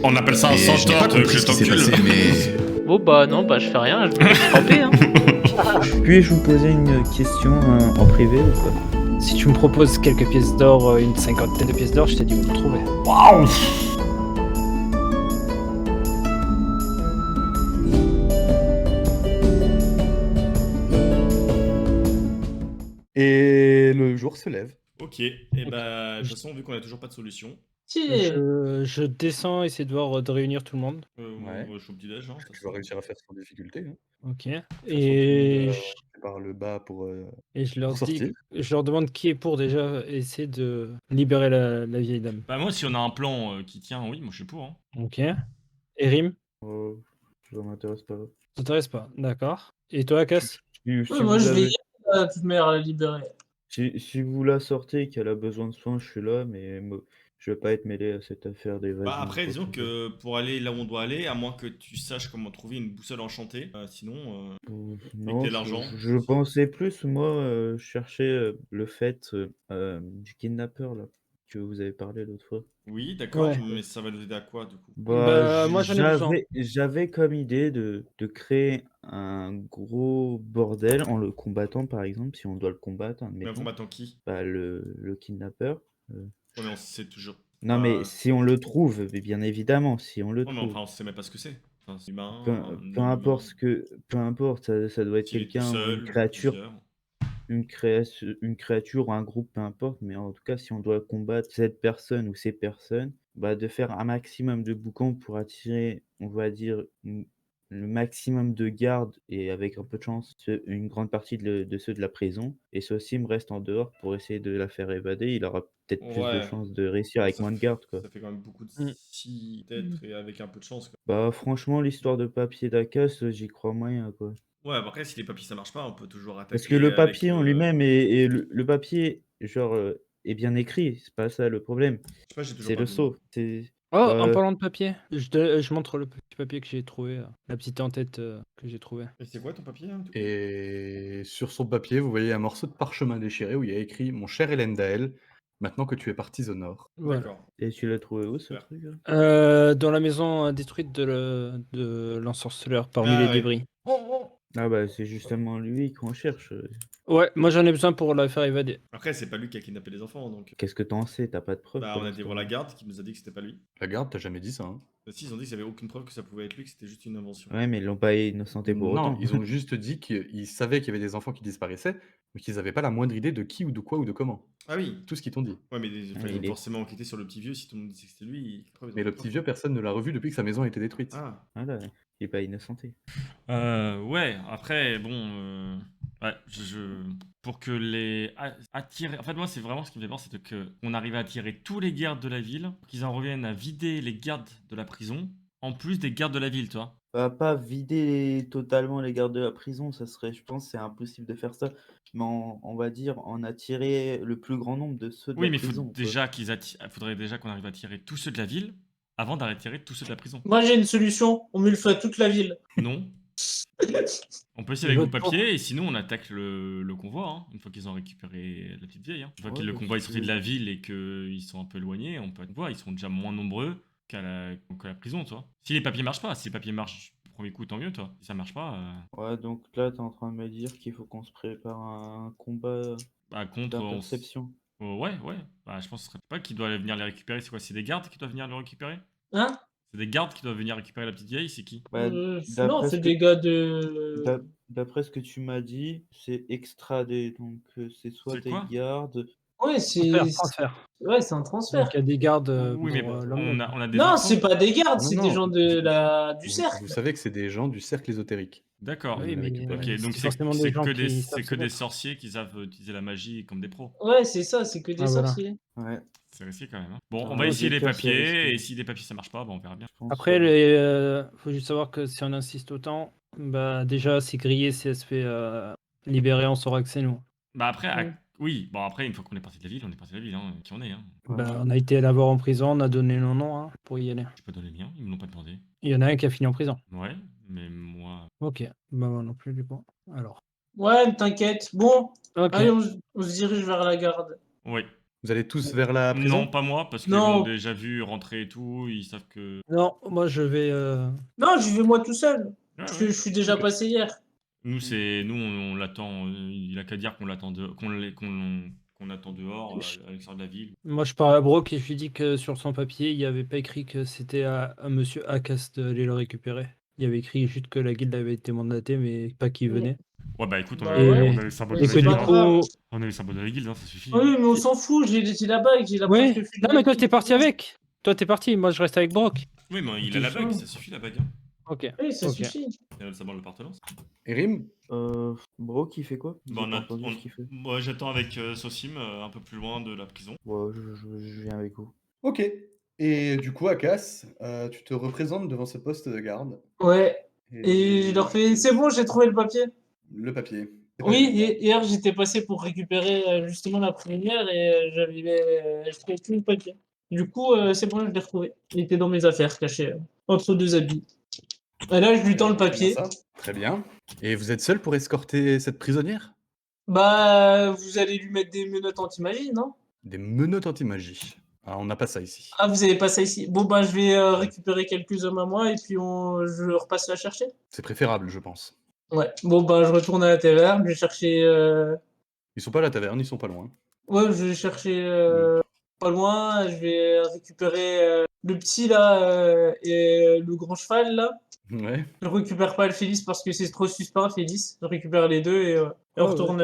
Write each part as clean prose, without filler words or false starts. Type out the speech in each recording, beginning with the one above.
On appelle ça un Et je n'ai centaure pas de compris ce qui s'est passé, mais Bon bah non, bah je fais rien, je me laisse tremper hein. Puis-je vous poser une question en privé ou pas? Si tu me proposes quelques pièces d'or, une cinquantaine de pièces d'or, je t'ai dit où le trouver. Waouh. Et le jour se lève. Ok, et bah, de toute façon, vu qu'on a toujours pas de solution, Je descends, essayer de voir, de réunir tout le monde. Ouais. je suis au petit-déj, hein, Tu vas réussir à faire sans difficulté. Hein. Ok. De toute façon, Et tout le monde fait par le bas pour je leur dis, sortir. je leur demande qui est pour déjà essayer de libérer la vieille dame. Bah, moi, si on a un plan qui tient, oui, moi je suis pour. Hein. Ok. Et Rim, Ça m'intéresse pas. ça t'intéresse pas? D'accord. Et toi, Cass? Si moi vous je vais avez- y aller, de toute manière, à la libérer. si vous la sortez et qu'elle a besoin de soins, je suis là, mais je vais pas être mêlé à cette affaire d'évasion. Bah, après, quoi disons que ce que pour aller là où on doit aller, à moins que tu saches comment trouver une boussole enchantée, sinon, soit. et Non, que t'aies l'argent. je pensais plus, moi, chercher le fait du kidnappeur là, que vous avez parlé l'autre fois. Oui, d'accord, Ouais. mais ça va nous aider à quoi du coup? Bah, moi, j'en ai besoin. J'avais comme idée de créer un gros bordel en le combattant, par exemple, si on doit le combattre, Mais en admettons. combattant qui? Bah, le kidnappeur. Ouais, mais on sait toujours. Non, mais si on le trouve, mais bien évidemment, si on le Ouais, mais trouve. enfin, on sait même pas ce que c'est. Enfin, c'est humain, Peu importe peu importe, ça doit être s'il est tout quelqu'un ou seul, une ou créature. plusieurs. Une créature ou un groupe, peu importe, mais en tout cas, si on doit combattre cette personne ou ces personnes, bah, de faire un maximum de boucans pour attirer, on va dire, le maximum de gardes et avec un peu de chance, une grande partie de ceux de la prison. Et ceux-ci me restent en dehors pour essayer de la faire évader. Il aura peut-être plus de Ouais. chances de réussir avec Ça moins de gardes, quoi. Ça fait quand même beaucoup de Mm. si peut-être et avec un peu de chance, quoi. Bah, franchement, l'histoire de papier d'Akas, j'y crois moyen, quoi. Ouais, bah après, si les papiers ça marche pas, on peut toujours attaquer. Parce que le avec, papier en lui-même et le papier, genre, est bien écrit, c'est pas ça le problème. Je sais pas, j'ai toujours C'est pas le vu. sceau. C'est Oh, en bah, parlant de papier, je montre le petit papier que j'ai trouvé, la petite en-tête que j'ai trouvé. Et c'est quoi ton papier hein, du coup Et sur son papier, vous voyez un morceau de parchemin déchiré où il y a écrit: Mon cher Hélène Dael, maintenant que tu es partie au nord. Voilà. D'accord. et tu l'as trouvé où ce Super. truc là? Dans la maison détruite de l'ensorceleur, parmi Ah, les ouais. débris. Ah bah, c'est justement lui qu'on cherche. Ouais, moi j'en ai besoin pour la faire évader. Après, c'est pas lui qui a kidnappé les enfants, donc. Qu'est-ce que t'en sais? Tu pas de preuves Bah, pour on a été voir la l'instant. garde qui nous a dit que c'était pas lui. La garde, t'as jamais dit ça, hein? Bah, si, ils ont dit qu'il y avait aucune preuve que ça pouvait être lui, que c'était juste une invention. Ouais, mais ils l'ont pas innocenté pour Non, autant. ils ont juste dit qu'ils savaient qu'il y avait des enfants qui disparaissaient, mais qu'ils avaient pas la moindre idée de qui ou de quoi ou de comment. Ah oui. Tout ce qu'ils t'ont dit. Ouais, mais enfin, ils il ont est- forcément enquêté sur le petit vieux si tout le monde disait que c'était lui. Après, ils ont Mais pas le de petit preuve. vieux, personne ne l'a revu depuis que sa maison a été détruite. Ah. Voilà, il est pas innocenté. Ouais, après, bon, ouais, pour que attirer, en fait, moi, c'est vraiment ce qui me fait peur, c'est qu'on arrive à attirer tous les gardes de la ville, qu'ils en reviennent à vider les gardes de la prison, en plus des gardes de la ville, tu vois. Pas vider totalement les gardes de la prison, ça serait, je pense, c'est impossible de faire ça. Mais on va dire en attirer le plus grand nombre de ceux de Oui, la mais prison. quoi. faudrait déjà qu'on arrive à attirer tous ceux de la ville avant d'attirer tous ceux de la prison. Moi j'ai une solution, on met le feu à toute la ville. Non. On peut essayer avec Je vos vote papiers et sinon on attaque le convoi, hein, une fois qu'ils ont récupéré la petite vieille. Hein. Une fois que Ouais, le bah, convoi est si sorti tu de veux. la ville et qu'ils sont un peu éloignés, on peut voir, ils sont déjà moins nombreux qu'à la prison, tu vois. Si les papiers marchent pas, si les papiers marchent du premier coup, tant mieux, toi. Si ça marche pas, Ouais, donc là, t'es en train de me dire qu'il faut qu'on se prépare à un combat bah contre. d'interception. Ouais. Bah, je pense que ce serait pas qui doit venir les récupérer. C'est quoi? C'est des gardes qui doivent venir le récupérer? Hein? C'est des gardes qui doivent venir récupérer la petite vieille, c'est qui? Bah, Non, d'après c'est ce des que, gars de. d'après ce que tu m'as dit, c'est extradé. Donc, c'est soit C'est des quoi? gardes. Ouais, Transfert. Ouais, c'est un Donc transfert. il y a des gardes Oui, mais pour on l'homme. a des Non, enfants. c'est pas des gardes, Non, c'est non, des gens du Vous cercle. savez que c'est des gens du cercle ésotérique. D'accord. Oui, mais Ok, donc c'est forcément des gens qui c'est savent que se des battre. sorciers qui savent utiliser la magie comme des pros. Ouais, c'est ça, c'est que des Ah, voilà. sorciers. Ouais. C'est risqué quand même. Hein. Bon, on Ah, va dans essayer quel les cas, c'est papiers risqué. et si les papiers ça marche pas, bah, on verra bien. Je pense Après, que- faut juste savoir que si on insiste autant, bah déjà, c'est grillé, si elle se fait libérer, on saura que c'est nous. Bah après, Mm. oui, bon après, une fois qu'on est parti de la ville, on est parti de la ville, hein, qui on est. Hein. Ouais. Bah, on a été la voir en prison, on a donné nos noms hein, pour y aller. Je peux donner le mien, ils me l'ont pas demandé. Il y en a un qui a fini en prison. Ouais, mais moi. Ok, bah moi non plus du coup. Alors, Ouais, t'inquiète. Bon, Ok. allez, on se dirige vers la garde. Oui. Vous allez tous vers la prison? Non, pas moi, parce qu'ils Non. m'ont déjà vu rentrer et tout. Ils savent que. Non, moi je vais. Non, j'y vais moi tout seul. Ouais, Parce ouais. que je suis déjà passé hier. Nous, on l'attend. Il a qu'à dire qu'on l'attend qu'on attend dehors, à l'extérieur de la ville. Moi je parle à Brock et je lui dis que sur son papier, il n'y avait pas écrit que c'était à monsieur Acast d'aller le récupérer. Il y avait écrit juste que la guilde avait été mandatée, mais pas qu'il venait. Ouais, bah écoute, on Bah a, ouais. on a les symboles Mais de Et la que c'est du guilde. pas Hein. grave. coup. On a les symboles de la guilde, hein, ça suffit. Oui, mais on s'en fout, j'ai la bague, j'ai la preuve Ouais. que je suis Non, de mais la toi guilde. t'es parti avec. Toi t'es parti, moi je reste avec Brock. Oui, mais il a la bague, ça suffit la bague. Hein. Ok. Oui, ça Ok. suffit. Il a le symbole d'appartenance. Et Rim? Brock, il fait quoi? J'ai Bah, pas entendu ce qu'il fait. Moi, j'attends avec Sosim, un peu plus loin de la prison. Ouais, je viens avec vous. Ok. Et du coup, Akas, tu te représentes devant ce poste de garde. Ouais. Et je leur fais, c'est bon, j'ai trouvé le papier. Le papier. C'est pas Oui, évident. hier j'étais passé pour récupérer justement la première et je trouvais plus le papier. Du coup, c'est bon, je l'ai retrouvé. Il était dans mes affaires, caché entre deux habits. Et là, je lui tends le Montre-moi papier. ça. Très bien. Et vous êtes seul pour escorter cette prisonnière? Bah, vous allez lui mettre des menottes anti-magie, non? Des menottes anti-magie. Ah, on n'a pas ça ici. Ah, vous avez pas ça ici. Bon, bah, je vais récupérer quelques hommes à moi et puis je repasse la chercher. C'est préférable, je pense. Ouais. Bon, bah, je retourne à la taverne, je vais chercher. Ils sont pas à la taverne, ils sont pas loin. Ouais, je vais chercher Mm. pas loin. Je vais récupérer le petit là et le grand cheval là. Ouais. Je récupère pas le Félix parce que c'est trop suspect, Félix. Je récupère les deux et on Ouais, retourne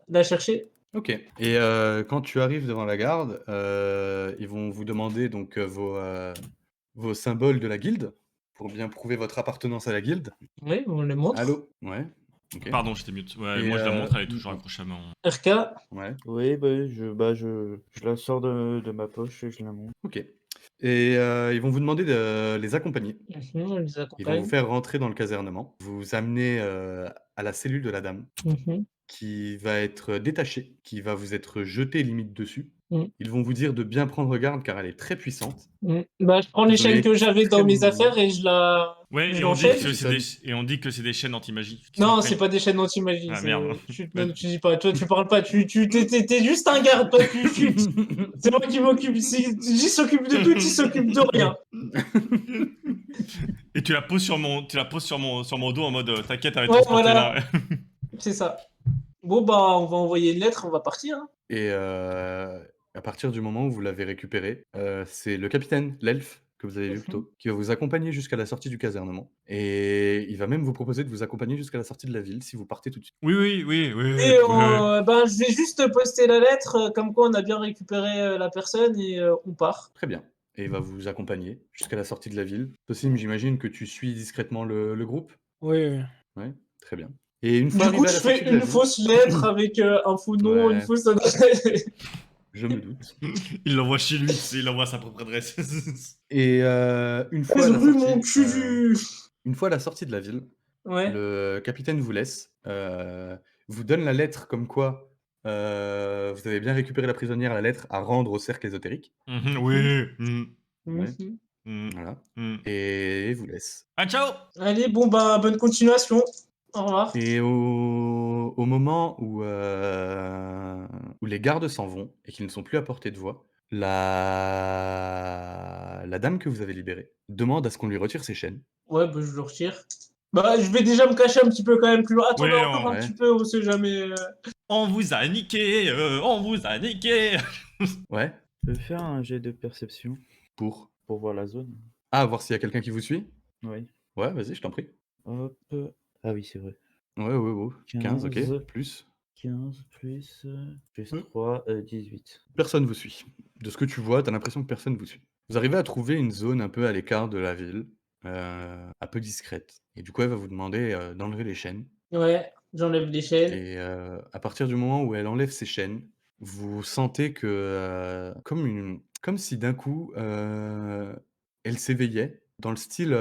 la chercher. Ok. Et quand tu arrives devant la garde, ils vont vous demander donc vos symboles de la guilde pour bien prouver votre appartenance à la guilde. Oui, on les montre. Allô? Ouais. Ok. Pardon, j'étais mute. Ouais, Et, moi, je la montre, elle est toujours accrochée à mon. RK. Ouais. Oui, je la sors de ma poche et je la monte. Ok. Et ils vont vous demander de les accompagner. On les Ils vont accompagne. vous faire rentrer dans le casernement. Vous amener à la cellule de la dame, qui va être détachée, qui va vous être jetée limite dessus. Mm. Ils vont vous dire de bien prendre garde car elle est très puissante. Bah, je prends les Vous chaînes auriez que j'avais dans mes extrêmement- affaires et je Ouais, je et on dit l'enchaîne. que on dit que c'est des chaînes anti-magie. qui Non, sont c'est pas des chaînes anti-magie. Ah, c'est- merde. Non, tu dis pas. Toi, tu parles pas. T'es juste un garde. Toi, tu chutes. C'est moi qui m'occupe. J'y s'occupe de tout, tu s'occupe de rien. Et tu la poses sur mon dos en mode t'inquiète, elle va Ouais, te transporter voilà. là. C'est ça. Bon, bah, on va envoyer une lettre, on va partir. Hein. Et à partir du moment où vous l'avez récupéré, c'est le capitaine, l'elfe, que vous avez vu plus tôt, qui va vous accompagner jusqu'à la sortie du casernement. Et il va même vous proposer de vous accompagner jusqu'à la sortie de la ville si vous partez tout de suite. Oui. Et ouais. ben, je vais juste poster la lettre, comme quoi on a bien récupéré la personne et on part. Très bien. Et il va vous accompagner jusqu'à la sortie de la ville. Tosim, j'imagine que tu suis discrètement le groupe? Oui. Ouais, très bien. Et une Du fois coup, arrivé à je la sortie fais de la une ville, fausse lettre avec un faux nom, Ouais. une fausse adresse. je me doute. Il l'envoie chez lui, il envoie sa propre adresse. Et une fois à J'ai la vu sortie, mon cul du. une fois à la sortie de la ville, Ouais. le capitaine vous laisse, vous donne la lettre comme quoi vous avez bien récupéré la prisonnière, la lettre à rendre au cercle ésotérique. Oui. Ouais. Mhm. Voilà. Et vous laisse. Ah, ciao. Allez, bon, bah, bonne continuation. Au revoir. Et au moment où les gardes s'en vont et qu'ils ne sont plus à portée de voix, la dame que vous avez libérée demande à ce qu'on lui retire ses chaînes. Ouais, bah, je le retire. Bah, je vais déjà me cacher un petit peu quand même plus loin. Attendez Ouais, encore un ouais. petit peu, on sait jamais. On vous a niqué, on vous a niqué. Ouais, Je peux faire un jet de perception pour... pour voir la zone. Ah, voir s'il y a quelqu'un qui vous suit? Oui. Ouais, vas-y, je t'en prie. Hop. Ah oui, c'est vrai. Ouais. 15, ok. 15. Plus. 15 plus Ouais. 3, 18. Personne vous suit. De ce que tu vois, t'as l'impression que personne vous suit. Vous arrivez à trouver une zone un peu à l'écart de la ville, un peu discrète. Et du coup, elle va vous demander d'enlever les chaînes. Ouais, j'enlève les chaînes. Et à partir du moment où elle enlève ses chaînes, vous sentez que, comme si d'un coup, elle s'éveillait, dans le style,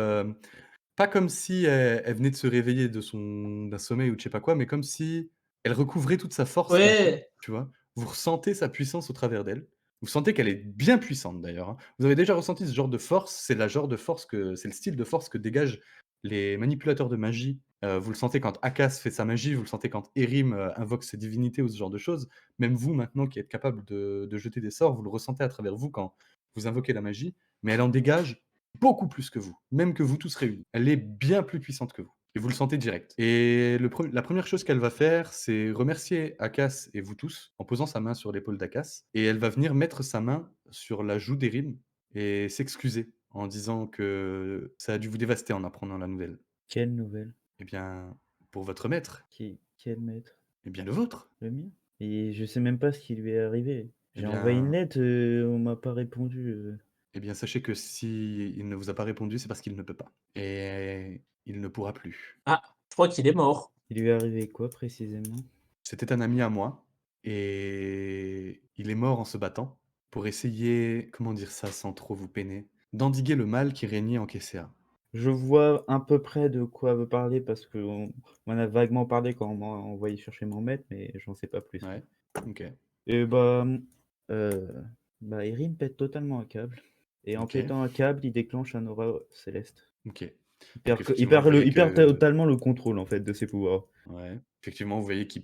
pas comme si elle venait de se réveiller d'un sommeil ou de je sais pas quoi, mais comme si elle recouvrait toute sa force d'un coup, Ouais. tu vois? Vous ressentez sa puissance au travers d'elle. Vous sentez qu'elle est bien puissante d'ailleurs, hein. Vous avez déjà ressenti ce genre de force, c'est le style de force que dégagent les manipulateurs de magie Vous le sentez quand Akas fait sa magie, vous le sentez quand Erim, invoque ses divinités ou ce genre de choses. Même vous, maintenant, qui êtes capable de jeter des sorts, vous le ressentez à travers vous quand vous invoquez la magie, mais elle en dégage beaucoup plus que vous, même que vous tous réunis. Elle est bien plus puissante que vous et vous le sentez direct. Et la première chose qu'elle va faire, c'est remercier Akas et vous tous en posant sa main sur l'épaule d'Akas et elle va venir mettre sa main sur la joue d'Erim et s'excuser en disant que ça a dû vous dévaster en apprenant la nouvelle. Quelle nouvelle? Eh bien, pour votre maître, Quel maître? eh bien le vôtre. Le mien? Et je sais même pas ce qui lui est arrivé. Eh J'ai envoyé une bien, lettre, on m'a pas répondu. eh bien, sachez que si il ne vous a pas répondu, c'est parce qu'il ne peut pas. Et il ne pourra plus. Ah, je crois qu'il est mort. Il lui est arrivé quoi précisément? C'était un ami à moi et il est mort en se battant pour essayer, comment dire ça sans trop vous peiner, d'endiguer le mal qui régnait en Kesséa. Je vois à peu près de quoi veut parler parce qu'on m'en a vaguement parlé quand on m'a envoyé chercher mon maître, mais j'en sais pas plus. Ouais, ok. Et Erin pète totalement un câble. Et en Ok. pétant un câble, il déclenche un aura céleste. Ok. Il perd, effectivement, vous voyez il perd que- totalement le contrôle en fait de ses pouvoirs. Ouais. Effectivement, vous voyez qu'il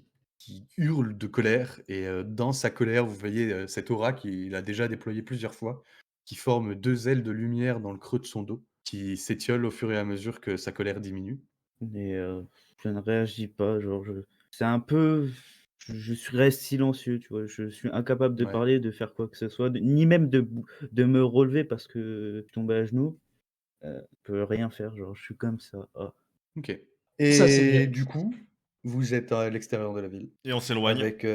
hurle de colère et dans sa colère, vous voyez cette aura qu'il a déjà déployée plusieurs fois, qui forme deux ailes de lumière dans le creux de son dos, qui s'étiolent au fur et à mesure que sa colère diminue. Et je ne réagis pas, c'est un peu, reste silencieux, tu vois. Je suis incapable de Ouais. parler, de faire quoi que ce soit, ni même de me relever parce que je tombe à genoux. Je peux rien faire, genre je suis comme ça. Ah. Ok. Ça, c'est Et bien. du coup, vous êtes à l'extérieur de la ville Et on s'éloigne. avec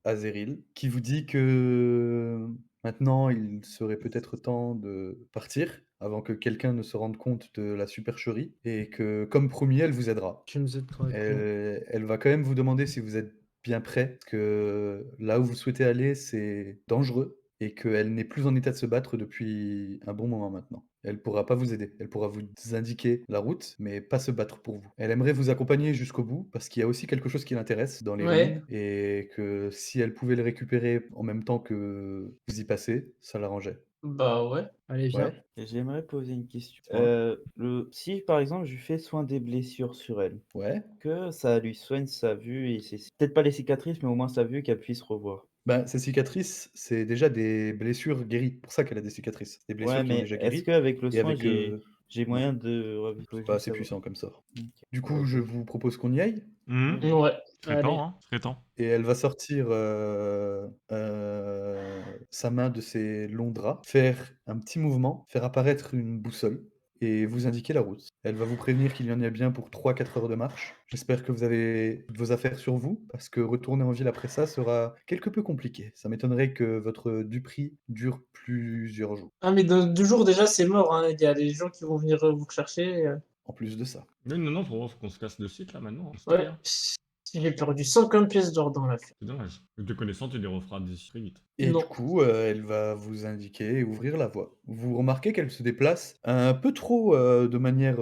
Azeril qui vous dit que maintenant il serait peut-être temps de partir avant que quelqu'un ne se rende compte de la supercherie et que comme promis elle vous aidera. Tu nous aideras quoi? Elle va quand même vous demander si vous êtes bien prêt, parce que là où vous souhaitez aller, c'est dangereux et qu'elle n'est plus en état de se battre depuis un bon moment maintenant. Elle pourra pas vous aider. Elle pourra vous indiquer la route, mais pas se battre pour vous. Elle aimerait vous accompagner jusqu'au bout, parce qu'il y a aussi quelque chose qui l'intéresse dans les Ouais. ruines, et que si elle pouvait le récupérer en même temps que vous y passez, ça l'arrangeait. Bah ouais. Allez, viens. Ouais. Et j'aimerais poser une question. Dis-moi. Si par exemple je fais soin des blessures sur elle, Ouais. que ça lui soigne sa vue et peut-être pas les cicatrices, mais au moins sa vue qu'elle puisse revoir. Ben, ces cicatrices, c'est déjà des blessures guéries. Pour ça qu'elle a des cicatrices. Des blessures Ouais, qui ont mais déjà est-ce guéri. qu'avec le Et soin avec j'ai moyen de revivre? c'est pas assez puissant comme sort. Ok. Du coup, je vous propose qu'on y aille. Ouais. Serait Allez. temps, hein. Serait temps. Et elle va sortir sa main de ses longs draps, faire un petit mouvement, faire apparaître une boussole et vous indiquer la route. Elle va vous prévenir qu'il y en a bien pour 3-4 heures de marche. J'espère que vous avez toutes vos affaires sur vous, parce que retourner en ville après ça sera quelque peu compliqué. Ça m'étonnerait que votre Dupri dure plusieurs jours, Ah, mais dans 2 jours déjà, c'est mort. Hein. Il y a des gens qui vont venir vous chercher. en plus de ça. Mais non, faut qu'on se casse de site là maintenant. C'est Ouais. bien. J'ai perdu 50 pièces d'or dans l'affaire. C'est dommage. Te connaissant, tu les referas très vite. Et Non. du coup, elle va vous indiquer et ouvrir la voie. Vous remarquez qu'elle se déplace un peu trop de manière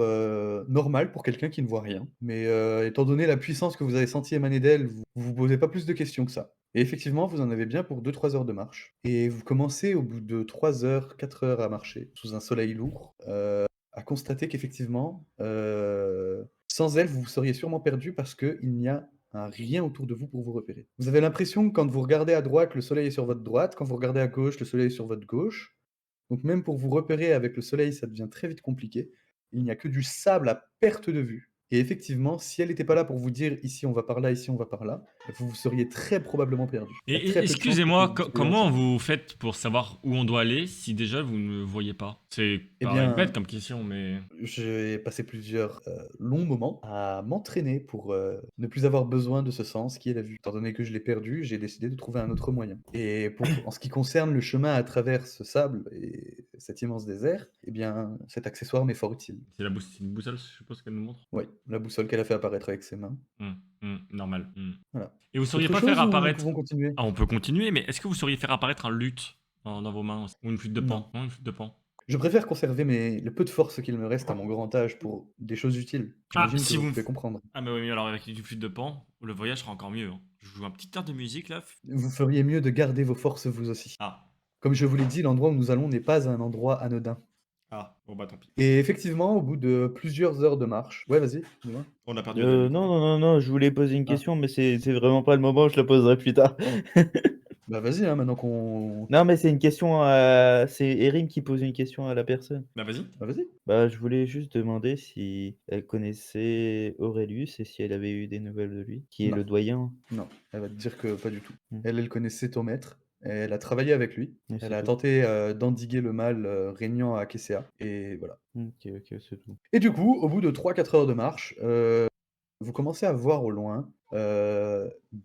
normale pour quelqu'un qui ne voit rien. Mais étant donné la puissance que vous avez senti émaner d'elle, vous vous posez pas plus de questions que ça. Et effectivement, vous en avez bien pour 2-3 heures de marche. Et vous commencez au bout de 3 heures, 4 heures à marcher, sous un soleil lourd, à constater qu'effectivement, sans elle, vous seriez sûrement perdu parce qu'il n'y a rien autour de vous pour vous repérer. Vous avez l'impression que quand vous regardez à droite, le soleil est sur votre droite, quand vous regardez à gauche, le soleil est sur votre gauche. Donc même pour vous repérer avec le soleil, ça devient très vite compliqué. Il n'y a que du sable à perte de vue. Et effectivement, si elle n'était pas là pour vous dire ici on va par là, ici on va par là, vous seriez très probablement perdu. Il y a Et très peu de chances excusez-moi, que vous soyez comment ensemble. vous faites pour savoir où on doit aller si déjà vous ne voyez pas? C'est Eh pas bien, bête comme question, mais... J'ai passé plusieurs longs moments à m'entraîner pour ne plus avoir besoin de ce sens qui est la vue. Étant donné que je l'ai perdu, j'ai décidé de trouver un autre moyen. Et en ce qui concerne le chemin à travers ce sable et cet immense désert, eh bien, cet accessoire m'est fort utile. C'est une boussole, je suppose qu'elle nous montre. Oui, la boussole qu'elle a fait apparaître avec ses mains. Normal. Voilà. Et vous sauriez Autre pas faire chose ou nous apparaître... pouvons continuer? Ah, on peut continuer, mais est-ce que vous sauriez faire apparaître un luth dans vos mains? Ou une flûte de pan? Non. Non, une flûte de pan. Je préfère conserver le peu de force qu'il me reste à mon grand âge pour des choses utiles. Ah, J'imagine si que vous vous... pouvez comprendre. Ah, mais oui, mais alors avec une flûte de pan, le voyage sera encore mieux. Hein. Je joue un petit air de musique là. Vous feriez mieux de garder vos forces vous aussi. Ah, Comme je vous l'ai dit, l'endroit où nous allons n'est pas un endroit anodin. Ah, bon bah tant pis. Et effectivement, au bout de plusieurs heures de marche... Ouais, vas-y, dis-moi. On a perdu David. Non, je voulais poser une Ah. question, mais c'est vraiment pas le moment, je la poserai plus tard. Bah vas-y, hein, maintenant qu'on... Non, mais c'est une question c'est Erin qui pose une question à la personne. Bah vas-y. Bah vas-y. Bah, je voulais juste demander si elle connaissait Aurelius et si elle avait eu des nouvelles de lui, qui est Non. le doyen. Non, elle va te dire que pas du tout. Mm. Elle connaissait ton maître, elle a travaillé avec lui, Et elle c'est a tout. tenté d'endiguer le mal régnant à Kesséa, et voilà. Ok, c'est tout. Et du coup, au bout de 3-4 heures de marche, vous commencez à voir au loin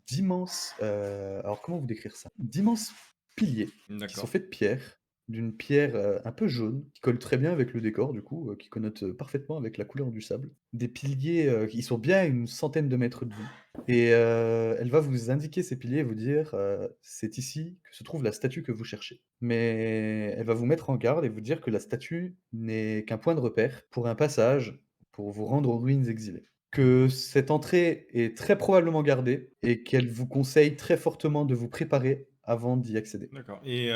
d'immenses... alors comment vous décrire ça? D'immenses piliers qui sont D'accord. faits de pierre, d'une pierre un peu jaune, qui colle très bien avec le décor du coup, qui connote parfaitement avec la couleur du sable. Des piliers qui sont bien à une centaine de mètres de vous. Et elle va vous indiquer ces piliers et vous dire c'est ici que se trouve la statue que vous cherchez. Mais elle va vous mettre en garde et vous dire que la statue n'est qu'un point de repère pour un passage pour vous rendre aux ruines exilées. Que cette entrée est très probablement gardée et qu'elle vous conseille très fortement de vous préparer avant d'y accéder. D'accord. Et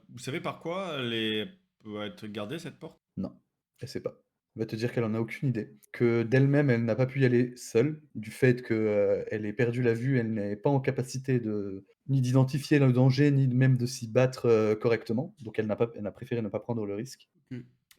vous savez par quoi peut être gardée cette porte? Non, elle sait pas. Elle va te dire qu'elle en a aucune idée. Que d'elle-même, elle n'a pas pu y aller seule, du fait que elle ait perdu la vue, elle n'est pas en capacité ni d'identifier le danger, ni même de s'y battre correctement. Donc elle a préféré ne pas prendre le risque.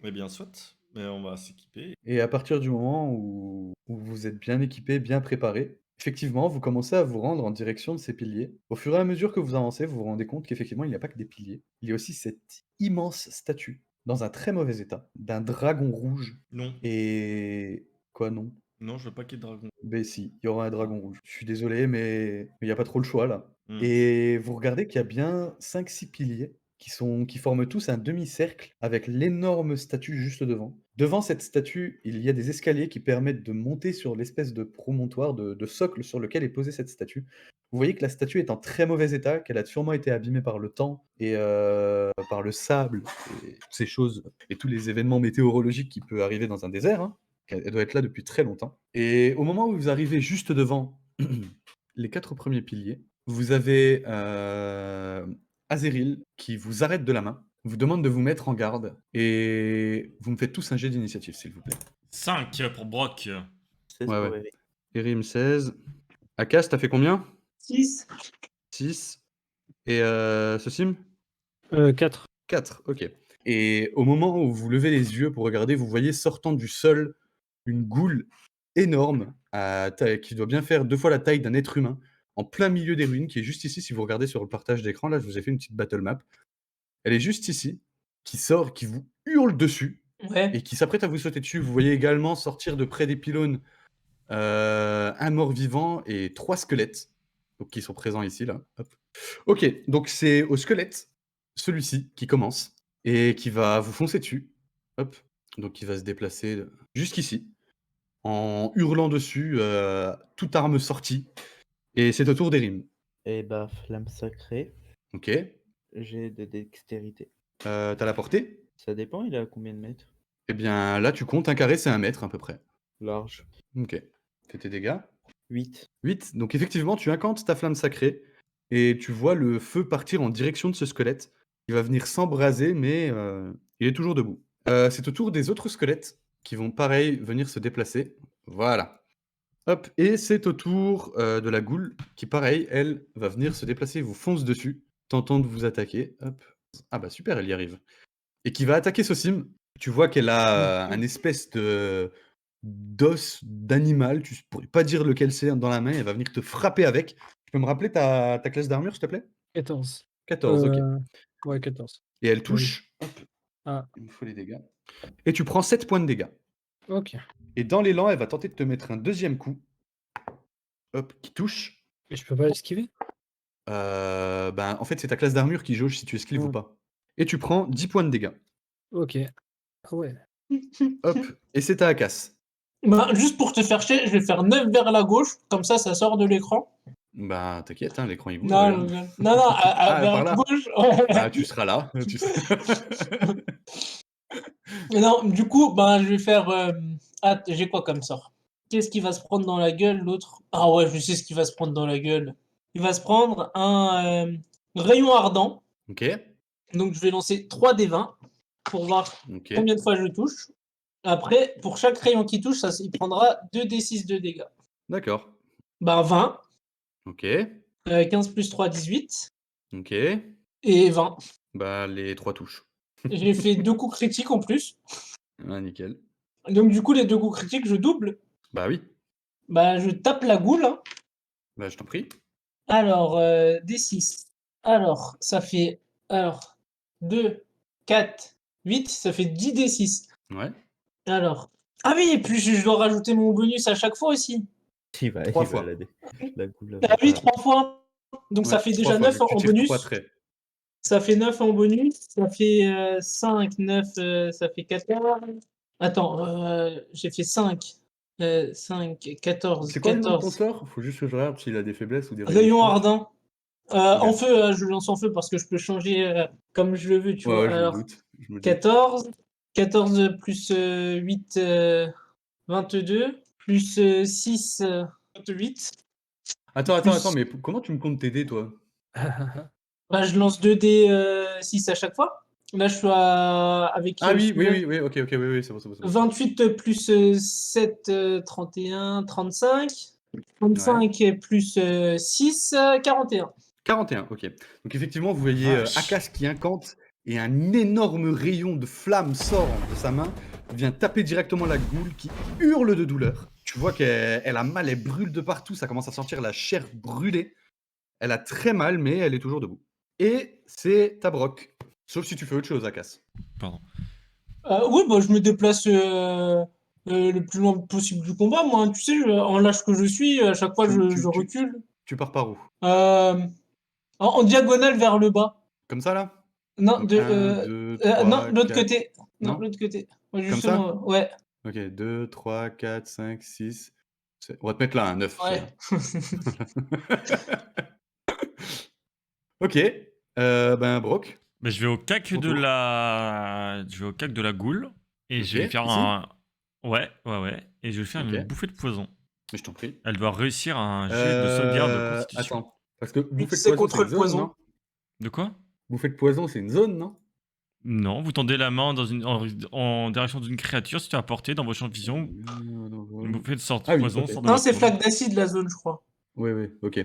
Eh bien, soit. Mais on va s'équiper. Et à partir du moment où vous êtes bien équipé, bien préparé, effectivement, vous commencez à vous rendre en direction de ces piliers. Au fur et à mesure que vous avancez, vous vous rendez compte qu'effectivement, il n'y a pas que des piliers. Il y a aussi cette immense statue, dans un très mauvais état, d'un dragon rouge. Non. Et... Quoi, non? Non, je veux pas qu'il y ait de dragon. Ben si, il y aura un dragon rouge. Je suis désolé, mais il n'y a pas trop le choix, là. Hmm. Et vous regardez qu'il y a bien 5-6 piliers qui forment tous un demi-cercle avec l'énorme statue juste devant. Devant cette statue, il y a des escaliers qui permettent de monter sur l'espèce de promontoire, de socle sur lequel est posée cette statue. Vous voyez que la statue est en très mauvais état, qu'elle a sûrement été abîmée par le temps et par le sable et toutes ces choses et tous les événements météorologiques qui peuvent arriver dans un désert, hein. Elle doit être là depuis très longtemps. Et au moment où vous arrivez juste devant les 4 premiers piliers, vous avez Azeril qui vous arrête de la main, vous demande de vous mettre en garde, et vous me faites tous un jet d'initiative, s'il vous plaît. 5 pour Brock. 16 Ouais, pour ouais. Eric. Erim 16. Akas, t'as fait combien? 6. 6. Et Sosim? 4. 4, ok. Et au moment où vous levez les yeux pour regarder, vous voyez sortant du sol une goule énorme qui doit bien faire 2 fois la taille d'un être humain, en plein milieu des ruines, qui est juste ici. Si vous regardez sur le partage d'écran, là, je vous ai fait une petite battle map. Elle est juste ici, qui sort, qui vous hurle dessus, Ouais. et qui s'apprête à vous sauter dessus. Vous voyez également sortir de près des pylônes un mort-vivant et 3 squelettes, donc qui sont présents ici, là. Hop. Ok, donc c'est au squelette, celui-ci, qui commence, et qui va vous foncer dessus. Hop. Donc il va se déplacer jusqu'ici, en hurlant dessus, toute arme sortie. Et c'est au tour d'Erim. Et bah, flamme sacrée, Ok. j'ai de dextérité. T'as la portée? Ça dépend, il est à combien de mètres? Eh bien, là, tu comptes un carré, c'est 1 mètre à peu près. Large. Ok. Fais tes dégâts. 8. 8. Donc effectivement, tu incantes ta flamme sacrée, et tu vois le feu partir en direction de ce squelette. Il va venir s'embraser, mais il est toujours debout. C'est au tour des autres squelettes, qui vont pareil venir se déplacer. Voilà. Hop, et c'est au tour de la goule, qui pareil, elle, va venir se déplacer, vous fonce dessus, tentant de vous attaquer. Hop. Ah bah super, elle y arrive. Et qui va attaquer Sosim. Tu vois qu'elle a un espèce d'os d'animal, tu pourrais pas dire lequel c'est dans la main, elle va venir te frapper avec. Tu peux me rappeler ta classe d'armure, s'il te plaît? 14. 14, ok. Ouais, 14. Et elle touche. Hop. Ah. Il me faut les dégâts. Et tu prends 7 points de dégâts. Ok. Et dans l'élan, elle va tenter de te mettre un deuxième coup. Hop, qui touche. Et je peux pas l'esquiver? Ben, en fait, c'est ta classe d'armure qui jauge si tu esquives ou Mm. pas. Et tu prends 10 points de dégâts. Ok. Ah ouais. Hop, et c'est ta casse. Bah, juste pour te faire chier, je vais faire 9 vers la gauche, comme ça sort de l'écran. Bah, t'inquiète, hein, l'écran il bouge. Non, regarde. non, Ah, vers par la là. gauche. Ouais. Ah, tu seras là. Non, du coup, ben, je vais faire. Ah, j'ai quoi comme sort? Qu'est-ce qui va se prendre dans la gueule, l'autre? Ah ouais, je sais ce qui va se prendre dans la gueule. Il va se prendre un rayon ardent. Ok. Donc, je vais lancer 3 des 20. pour voir Ok. combien de fois je touche. Après, pour chaque rayon qui touche, il prendra 2d6 de dégâts. D'accord. Bah 20, Ok. 15 plus 3, 18, Ok. et 20. Bah, les 3 touches. J'ai fait 2 coups critiques en plus. Ah, nickel. Donc du coup, les 2 coups critiques, je double. Bah oui. Bah je tape la goule, hein. Bah, je t'en prie. Alors, D6. Alors, ça fait 2, 4, 8, ça fait 10 D6. Ouais. Alors. Ah oui, et puis je dois rajouter mon bonus à chaque fois aussi. Il va, 3 il va fois. la goule Ah oui, va 3 fois. Donc ça Ouais, fait 3 déjà fois, 9 vu que tu en tires 3 bonus. traits. Ça fait 9 en bonus. Ça fait 5, 9, ça fait 14. Attends, j'ai fait 5. 5, 14, C'est quoi le nom de ton 14. sort? Faut juste que je regarde s'il a des faiblesses ou des rayons Rayon qui touchent. ardent. Ok. En feu, je lance en feu parce que je peux changer comme je le veux, tu Ouais, vois. ouais, je me Alors, doute. Je me doute. 14. 14 plus 8, 22. Plus 6, 28. Attends, Plus, mais comment tu me comptes t'aider, toi? bah, je lance 2d 6 à chaque fois. Là, je suis avec Ah oui, celui-là. ok, oui, oui, c'est bon, c'est bon, c'est bon. 28 plus 7, 31, 35. Ouais. 35 plus 6, 41. 41, ok. Donc effectivement, vous voyez Vache. Akas qui incante et un énorme rayon de flamme sort de sa main, vient taper directement la goule qui hurle de douleur. Tu vois qu'elle a mal, elle brûle de partout, ça commence à sentir la chair brûlée. Elle a très mal, mais elle est toujours debout. Et c'est ta broc. Sauf si tu fais autre chose, Akas. Pardon. Oui, bah, je me déplace le plus loin possible du combat, moi, hein. Tu sais, en lâche que je suis, à chaque fois, je recule. Tu pars par où? En diagonale vers le bas. Comme ça, là? Non, Donc 1, 2, non, 3, de l'autre 4... côté. Non, Non? l'autre côté. Ouais, Comme ça? justement, ouais. Ok, 2, 3, 4, 5, 6... On va te mettre là, un 9. Ouais. Ok, ben Brock. Bah, je vais au cac Ton de tour. la. Je vais au cac de la goule. Et je vais Ok, faire ici? un. Ouais. Et je vais faire Ok. une bouffée de poison. Mais je t'en prie. Elle doit réussir un jet de sauvegarde de constitution. Attends, parce que bouffée de C'est poison, c'est contre une le zone, poison. non? De quoi? Bouffée de poison, c'est une zone, non? Non, vous tendez la main en direction d'une créature si tu as porté dans vos champs de vision. Une bouffée de sorte Ah oui, poison ok. sort de Non, votre c'est main. flaque d'acide, la zone, je crois. Oui, ok.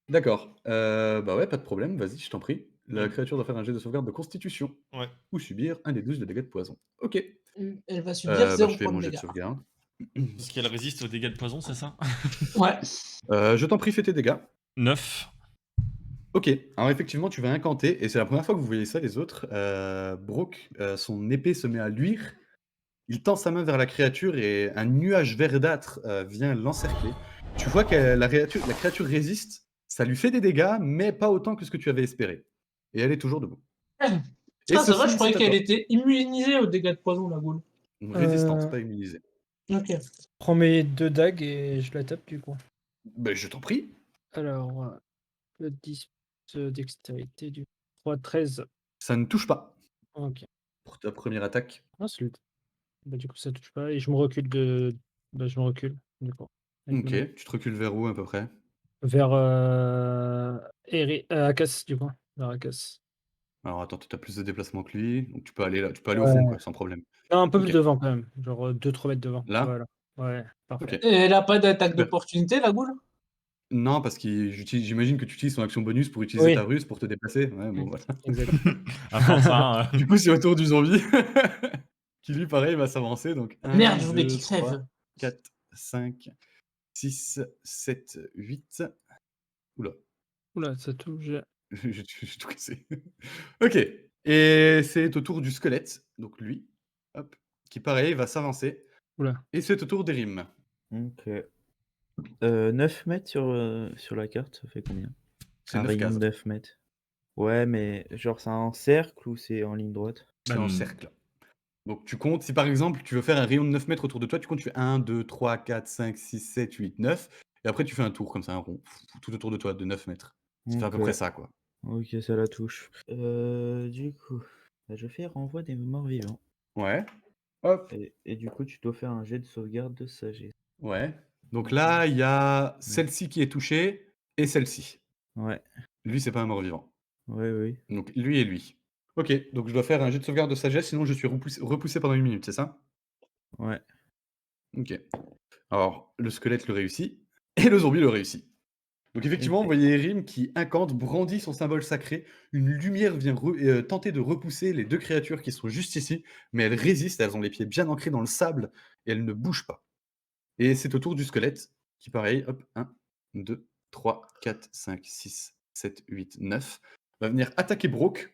D'accord. Bah ouais, pas de problème, vas-y, je t'en prie. La Ouais. créature doit faire un jet de sauvegarde de constitution. Ouais. Ou subir un des 12 de dégâts de poison. Ok. Elle va subir Bah 0 je fais points mon de jet de dégâts. sauvegarde. Parce qu'elle résiste aux dégâts de poison, c'est ça? Ouais. Je t'en prie, fais tes dégâts. 9. Ok, alors effectivement, tu vas incanter, et c'est la première fois que vous voyez ça, les autres. Brooke, son épée se met à luire. Il tend sa main vers la créature et un nuage verdâtre vient l'encercler. Tu vois que la créature résiste, ça lui fait des dégâts, mais pas autant que ce que tu avais espéré. Et elle est toujours debout. Et Ah, ça va, je ceci, croyais c'est à qu'elle toi. était immunisée aux dégâts de poison, la goule. Une résistance, pas immunisée. Ok. Prends mes 2 dagues et je la tape du coup. Ben, je t'en prie. Alors, le 10 dextérité du 3, 13. Ça ne touche pas Ok. pour ta première attaque. Ah, c'est le- Bah, du coup, ça touche pas. Et je me recule de. Bah, je me recule, du coup. Avec Ok, mon- tu te recules vers où à peu près? Vers Akas, du coup. Vers Akas. Alors attends, tu as plus de déplacement que lui, donc tu peux aller là, tu peux aller au fond, Ouais. quoi, sans problème. Non, un peu Ok. plus devant quand même. Genre 2-3 mètres devant. Là? Voilà. Ouais, parfait. Ok. Et elle a pas d'attaque Super. d'opportunité, la goule? Non, parce que j'imagine que tu utilises son action bonus pour utiliser Oui. ta ruse pour te déplacer. Ouais, bon, voilà. Exact. À part ça, Du coup, c'est au tour du zombie. Qui lui, pareil, va s'avancer. Donc 1, Merde, je voulais 2, qu'il 3, crève. 4, 5, 6, 7, 8. Oula, Oula, ça touche. j'ai tout cassé. Ok. Et c'est au tour du squelette. Donc lui, hop, qui pareil, va s'avancer. Oula. Et c'est au tour d'Erim. Ok. 9 mètres sur la carte, ça fait combien? C'est Un 9 rayon cases. de 9 mètres. Ouais, mais genre c'est en cercle ou c'est en ligne droite? C'est en cercle. Donc tu comptes, si par exemple tu veux faire un rayon de 9 mètres autour de toi, tu comptes, tu fais 1, 2, 3, 4, 5, 6, 7, 8, 9. Et après tu fais un tour comme ça, un rond, tout autour de toi de 9 mètres. Ça fait à peu Ok. près ça, quoi. Ok, ça la touche. Du coup, bah, je fais renvoi des morts vivants. Ouais. Hop. Et du coup, tu dois faire un jet de sauvegarde de sagesse. Ouais. Donc là, il y a celle-ci qui est touchée et celle-ci. Ouais, Lui, c'est pas un mort-vivant. oui. Donc lui et lui. Ok, donc je dois faire un jet de sauvegarde de sagesse, sinon je suis repoussé pendant 1 minute, c'est ça? Ouais. Ok. Alors, le squelette le réussit, et le zombie le réussit. Donc effectivement, vous Ok. voyez Erim qui incante, brandit son symbole sacré. Une lumière vient tenter de repousser les deux créatures qui sont juste ici, mais elles résistent, elles ont les pieds bien ancrés dans le sable, et elles ne bougent pas. Et c'est au tour du squelette, qui pareil, hop, 1, 2, 3, 4, 5, 6, 7, 8, 9, va venir attaquer Brock.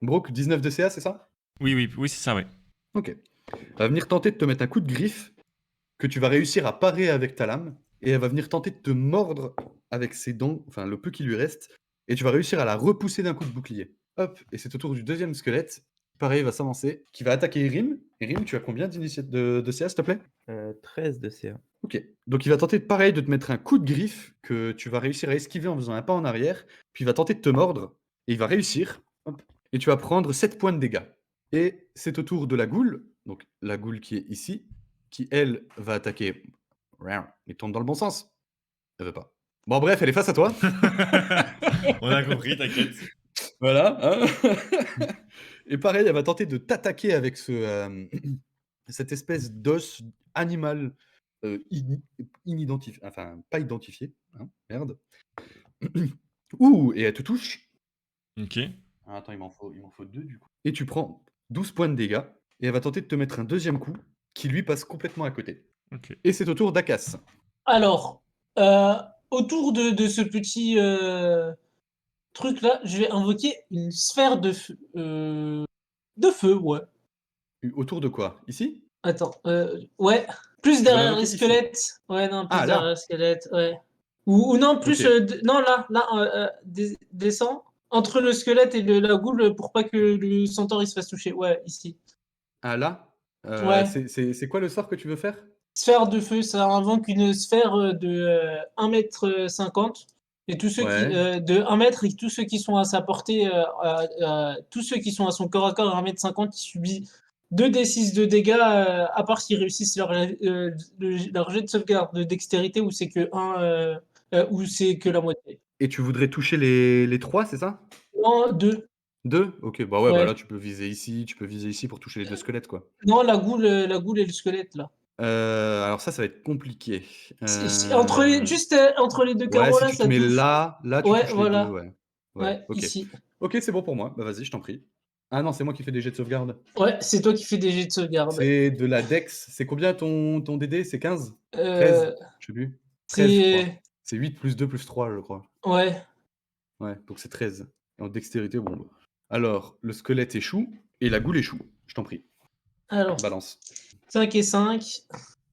Brock, 19 de CA, c'est ça? Oui, c'est ça, ouais. Ok. Va venir tenter de te mettre un coup de griffe que tu vas réussir à parer avec ta lame, et elle va venir tenter de te mordre avec ses dents, enfin le peu qui lui reste, et tu vas réussir à la repousser d'un coup de bouclier. Hop, et c'est au tour du deuxième squelette, pareil, il va s'avancer, qui va attaquer Erim. Erim, tu as combien de CA, s'il te plaît? 13 de CA. Ok, donc il va tenter pareil de te mettre un coup de griffe que tu vas réussir à esquiver en faisant un pas en arrière, puis il va tenter de te mordre, et il va réussir, hop, et tu vas prendre 7 points de dégâts. Et c'est au tour de la goule, donc la goule qui est ici, qui elle va attaquer. Il tourne dans le bon sens. Elle veut pas. Bon bref, elle est face à toi. On a compris, t'inquiète. Voilà. Hein. Et pareil, elle va tenter de t'attaquer avec cette espèce d'os animal inidentifié, enfin pas identifié. Hein, merde. Ouh, et elle te touche. Ok. Ah, attends, il m'en faut 2 du coup. Et tu prends 12 points de dégâts. Et elle va tenter de te mettre un deuxième coup qui lui passe complètement à côté. Ok. Et c'est au tour d'Akas. Alors, autour de ce petit truc-là, je vais invoquer une sphère de feu. De feu, ouais. Autour de quoi? Ici? Attends, ouais. Plus Tu vas derrière les l'invoquer ici. squelettes. Ouais, non, plus Ah, derrière là. les squelettes, ouais. Ou non, plus. Ok. Non, là, descends. Entre le squelette et la goule pour pas que le centaure il se fasse toucher. Ouais, ici. Ah, là. Ouais. C'est quoi le sort que tu veux faire? Sphère de feu, ça invoque une sphère de 1,50 m. Et tous ceux qui. Ouais. De 1 mètre et tous ceux qui sont à sa portée, tous ceux qui sont à son corps à corps à 1,50 m, qui subit 2d6 de dégâts, à part s'ils réussissent leur jet de sauvegarde de dextérité où c'est que où c'est que la moitié. Et tu voudrais toucher les 3, c'est ça? 1, 2. 2? Ok, bah ouais, bah Ouais. là tu peux viser ici pour toucher les 2 squelettes, quoi. Non, la goule et le squelette, là. Alors ça va être compliqué. Juste entre les deux Ouais, carreaux, si là, tu te ça mets touche. là, tu Ouais, touches les 2, voilà. ouais. Ouais, Ouais, ok. ici. Ok, c'est bon pour moi. Bah vas-y, je t'en prie. Ah non, c'est moi qui fais des jets de sauvegarde. Ouais, c'est toi qui fais des jets de sauvegarde. C'est de la dex. C'est combien ton DD? C'est 15? 13? Euh, Je sais plus. 13, je crois. c'est. C'est 8 plus 2 plus 3, je crois. Ouais. Ouais, donc c'est 13. Et en dextérité, bon. Bah. Alors, le squelette échoue et la goule échoue. Je t'en prie. Alors, Balance. 5 et 5,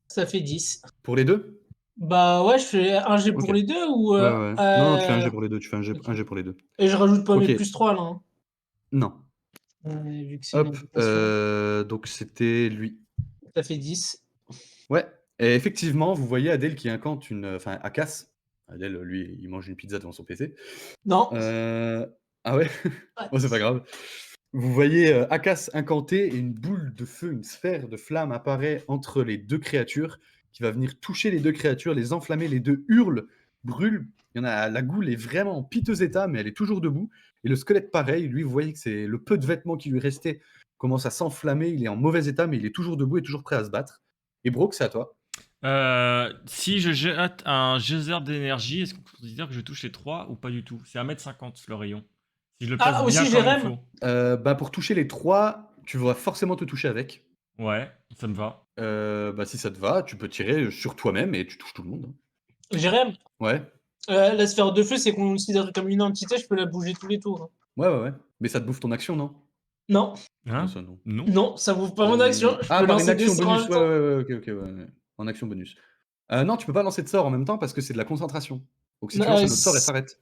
ça fait 10. Pour les deux? Bah ouais, je fais un jet Ok. pour les deux ou. Ouais, ouais. Non, tu fais un jet pour les deux. Tu fais un jet, Ok. un jet pour les deux. Et je rajoute pas mes Ok. plus 3 là. Hein. Non. Vu que c'est une Hop. invitation. Donc c'était lui. Ça fait 10. Ouais. Et effectivement, vous voyez Adèle qui incante enfin, Akas. Adèle, lui, il mange une pizza devant son PC. Non. Ah ouais? Bon, c'est pas grave. Vous voyez Akas incanter et une boule de feu, une sphère de flamme apparaît entre les deux créatures qui va venir toucher les deux créatures, les enflammer, les deux hurlent, brûlent. La goule est vraiment en piteux état, mais elle est toujours debout. Et le squelette, pareil, lui, vous voyez que c'est le peu de vêtements qui lui restait commence à s'enflammer. Il est en mauvais état, mais il est toujours debout et toujours prêt à se battre. Et Brooke, c'est à toi. Si je jette un geyser d'énergie, est-ce qu'on considère que je touche les 3 ou pas du tout? C'est 1,50 m le rayon. Si je le place Ah, bien aussi, comme j'ai il rem. faut. Bah, pour toucher les 3, tu vas forcément te toucher avec. Ouais, ça me va. Bah, si ça te va, tu peux tirer sur toi-même et tu touches tout le monde. Hein. J'ai rem. Ouais. La sphère de feu, c'est qu'on considère comme une entité, je peux la bouger tous les tours. Hein. Ouais. Mais ça te bouffe ton action, non? Non. Hein? Non, ça non. Non. Non, ça vous pas mon action. Je Ah, peux par lancer une des action sorts en bonus. même temps. Ouais, ok, ouais. En action bonus. Non, tu peux pas lancer de sort en même temps parce que c'est de la concentration. Donc si tu lances un autre sort, elle s'arrête.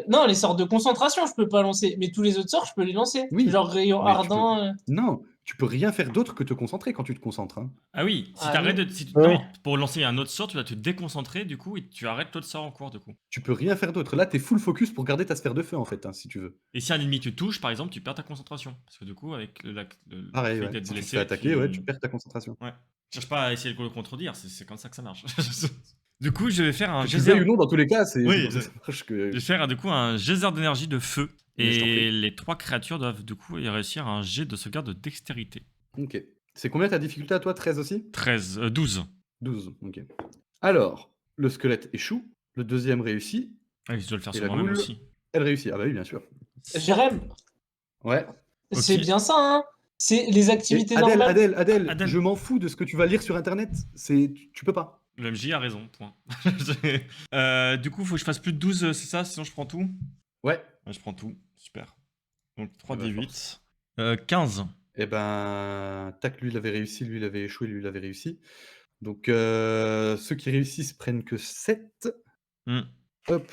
Non, les sorts de concentration, je peux pas lancer. Mais tous les autres sorts, je peux les lancer. Oui, Genre rayon mais ardent. Non, tu peux rien faire d'autre que te concentrer quand tu te concentres. Hein. Ah oui, si Ah, t'arrêtes non. de. Si tu- Ouais. Non, pour lancer un autre sort, tu vas te déconcentrer du coup et tu arrêtes l'autre sort en cours du coup. Tu peux rien faire d'autre. Là, t'es full focus pour garder ta sphère de feu en fait, hein, si tu veux. Et si un ennemi te touche, par exemple, tu perds ta concentration. Parce que du coup, avec le Pareil, fait ouais. d'être Si tu te blessé, fais attaquer, ouais, tu perds ta concentration. Ouais. Cherche pas à essayer de le contredire, c'est comme ça que ça marche. Du coup, je vais faire un Que tu le geyser. veuilles ou non, dans tous les cas, c'est Oui, comme ça que ça marche que. Je vais faire du coup un geyser d'énergie de feu Mais je t'en Et prie. les 3 créatures doivent du coup y réussir un jet de sauvegarde de dextérité. Ok. C'est combien ta difficulté à toi? 13 aussi? 12. 12. Ok. Alors, le squelette échoue, le deuxième réussit, Ah, je dois le faire et sur la moi-même goule, aussi. elle réussit. Ah bah oui, bien sûr. Jérém, Ouais. c'est Ok. bien ça, hein? C'est les Et activités Adèle, normales. Adèle, Adèle. je m'en fous de ce que tu vas lire sur internet. Tu peux pas. Le MJ a raison, point. Du coup, faut que je fasse plus de 12, c'est ça? Sinon, je prends tout? Ouais. Ouais, je prends tout. Super. Donc Ah bah, 3d8. 15. Eh ben, tac, lui, il avait réussi, lui, il avait échoué, lui, il avait réussi. Donc, ceux qui réussissent prennent que 7. Hmm. Hop.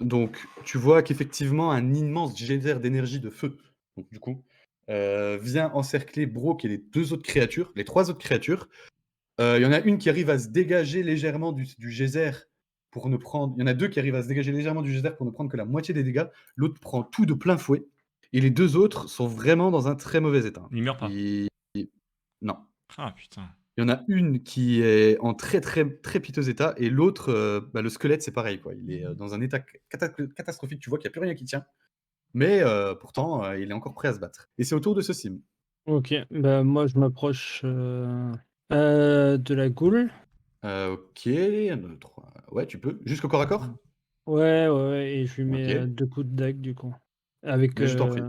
Donc, tu vois qu'effectivement, un immense geyser d'énergie de feu, donc du coup, vient encercler Brooke et les 2 autres créatures, les 3 autres créatures. Il y en a une qui arrive à se dégager légèrement du geyser pour ne prendre. Il y en a 2 qui arrivent à se dégager légèrement du geyser pour ne prendre que la moitié des dégâts. L'autre prend tout de plein fouet. Et les 2 autres sont vraiment dans un très mauvais état. Il meurt pas. Non. Ah putain. Il y en a une qui est en très, très, très piteux état et l'autre, le squelette, c'est pareil, quoi. Il est, dans un état catastrophique. Tu vois qu'il y a plus rien qui tient. Mais pourtant, il est encore prêt à se battre. Et c'est au tour de ce sim. Ok, bah moi je m'approche de la goule. OK, 1, 2, 3. Ouais, tu peux. Jusqu'au corps à corps? Ouais, et je lui mets OK. 2 coups de dague du coup. Avec, Mais je t'en prie.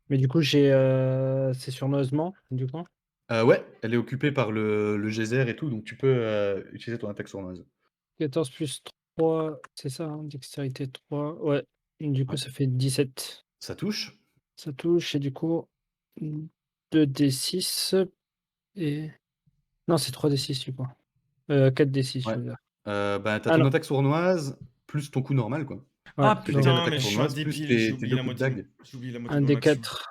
mais du coup c'est surnoisement, du coup? Ouais, elle est occupée par le geyser et tout, donc tu peux, utiliser ton attaque sournoise. 14 plus 3, c'est ça, hein, dextérité 3, ouais. Du coup Ouais. ça fait 17. Ça touche. Ça touche et du coup 2d6 et non, c'est 3d6 du coup. 4d6 je Ouais. veux dire. Bah, tu Ah ton non, attaque sournoise, plus ton coup normal, quoi. ouais, Ah Parce que dès que tu donc putain, attaques mais je suis un sournoise, plus débile, j'ai tes oublié 2 la coups de moitié. dague. J'ai oublié la moitié un de mon action. d4.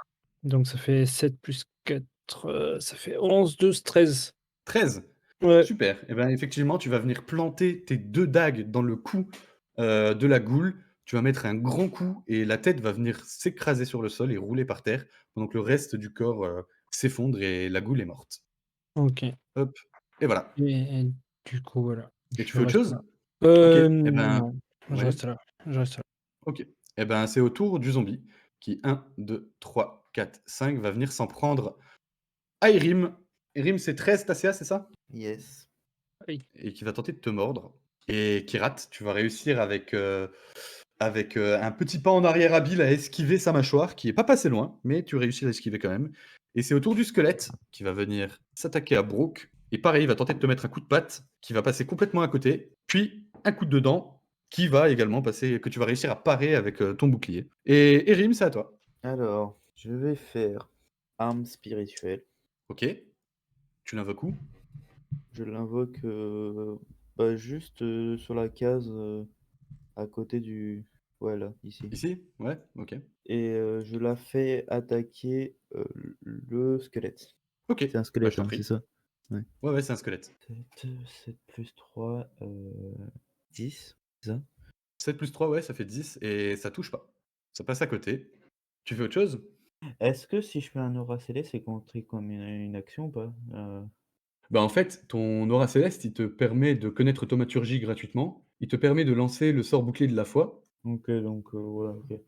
Donc ça fait 7 plus 4, ça fait 11, 12, 13. 13. Ouais. Super. Et ben, effectivement, tu vas venir planter tes 2 dagues dans le cou, de la goule. Tu vas mettre un grand coup et la tête va venir s'écraser sur le sol et rouler par terre, pendant que le reste du corps, s'effondre et la goule est morte. OK Hop, et voilà. et du coup, voilà, Et tu je fais autre reste chose? là. OK, et ben Non, je ouais, reste là, je reste là. OK. Et ben, c'est au tour du zombie qui 1, 2, 3, 4, 5 va venir s'en prendre à Erim. Erim, c'est 13 ta CA, c'est ça? Yes. Et qui va tenter de te mordre et qui rate. Tu vas réussir avec, un petit pas en arrière habile à esquiver sa mâchoire, qui est pas passé loin, mais tu réussis à esquiver quand même. Et c'est au tour du squelette qui va venir s'attaquer à Brooke. Et pareil, il va tenter de te mettre un coup de patte qui va passer complètement à côté, puis un coup de dent qui va également passer, que tu vas réussir à parer avec ton bouclier. Et Erim, c'est à toi. Alors, je vais faire arme spirituelle. Ok. Tu l'invoques où? Je l'invoque juste sur la case à côté du... Voilà, ici. Ici? Ouais, ok. Et je la fais attaquer le squelette. Ok, C'est un bah, je squelette, t'en hein, prie. c'est ça? Ouais, c'est un squelette. 7 plus 3, 10, c'est ça? 7 plus 3, ouais, ça fait 10 et ça touche pas. Ça passe à côté. Tu fais autre chose? Est-ce que si je fais un aura scellé, c'est compté comme une action ou pas? Bah, en fait, ton aura céleste, il te permet de connaître thaumaturgie gratuitement. Il te permet de lancer le sort bouclier de la foi. OK, donc voilà, OK.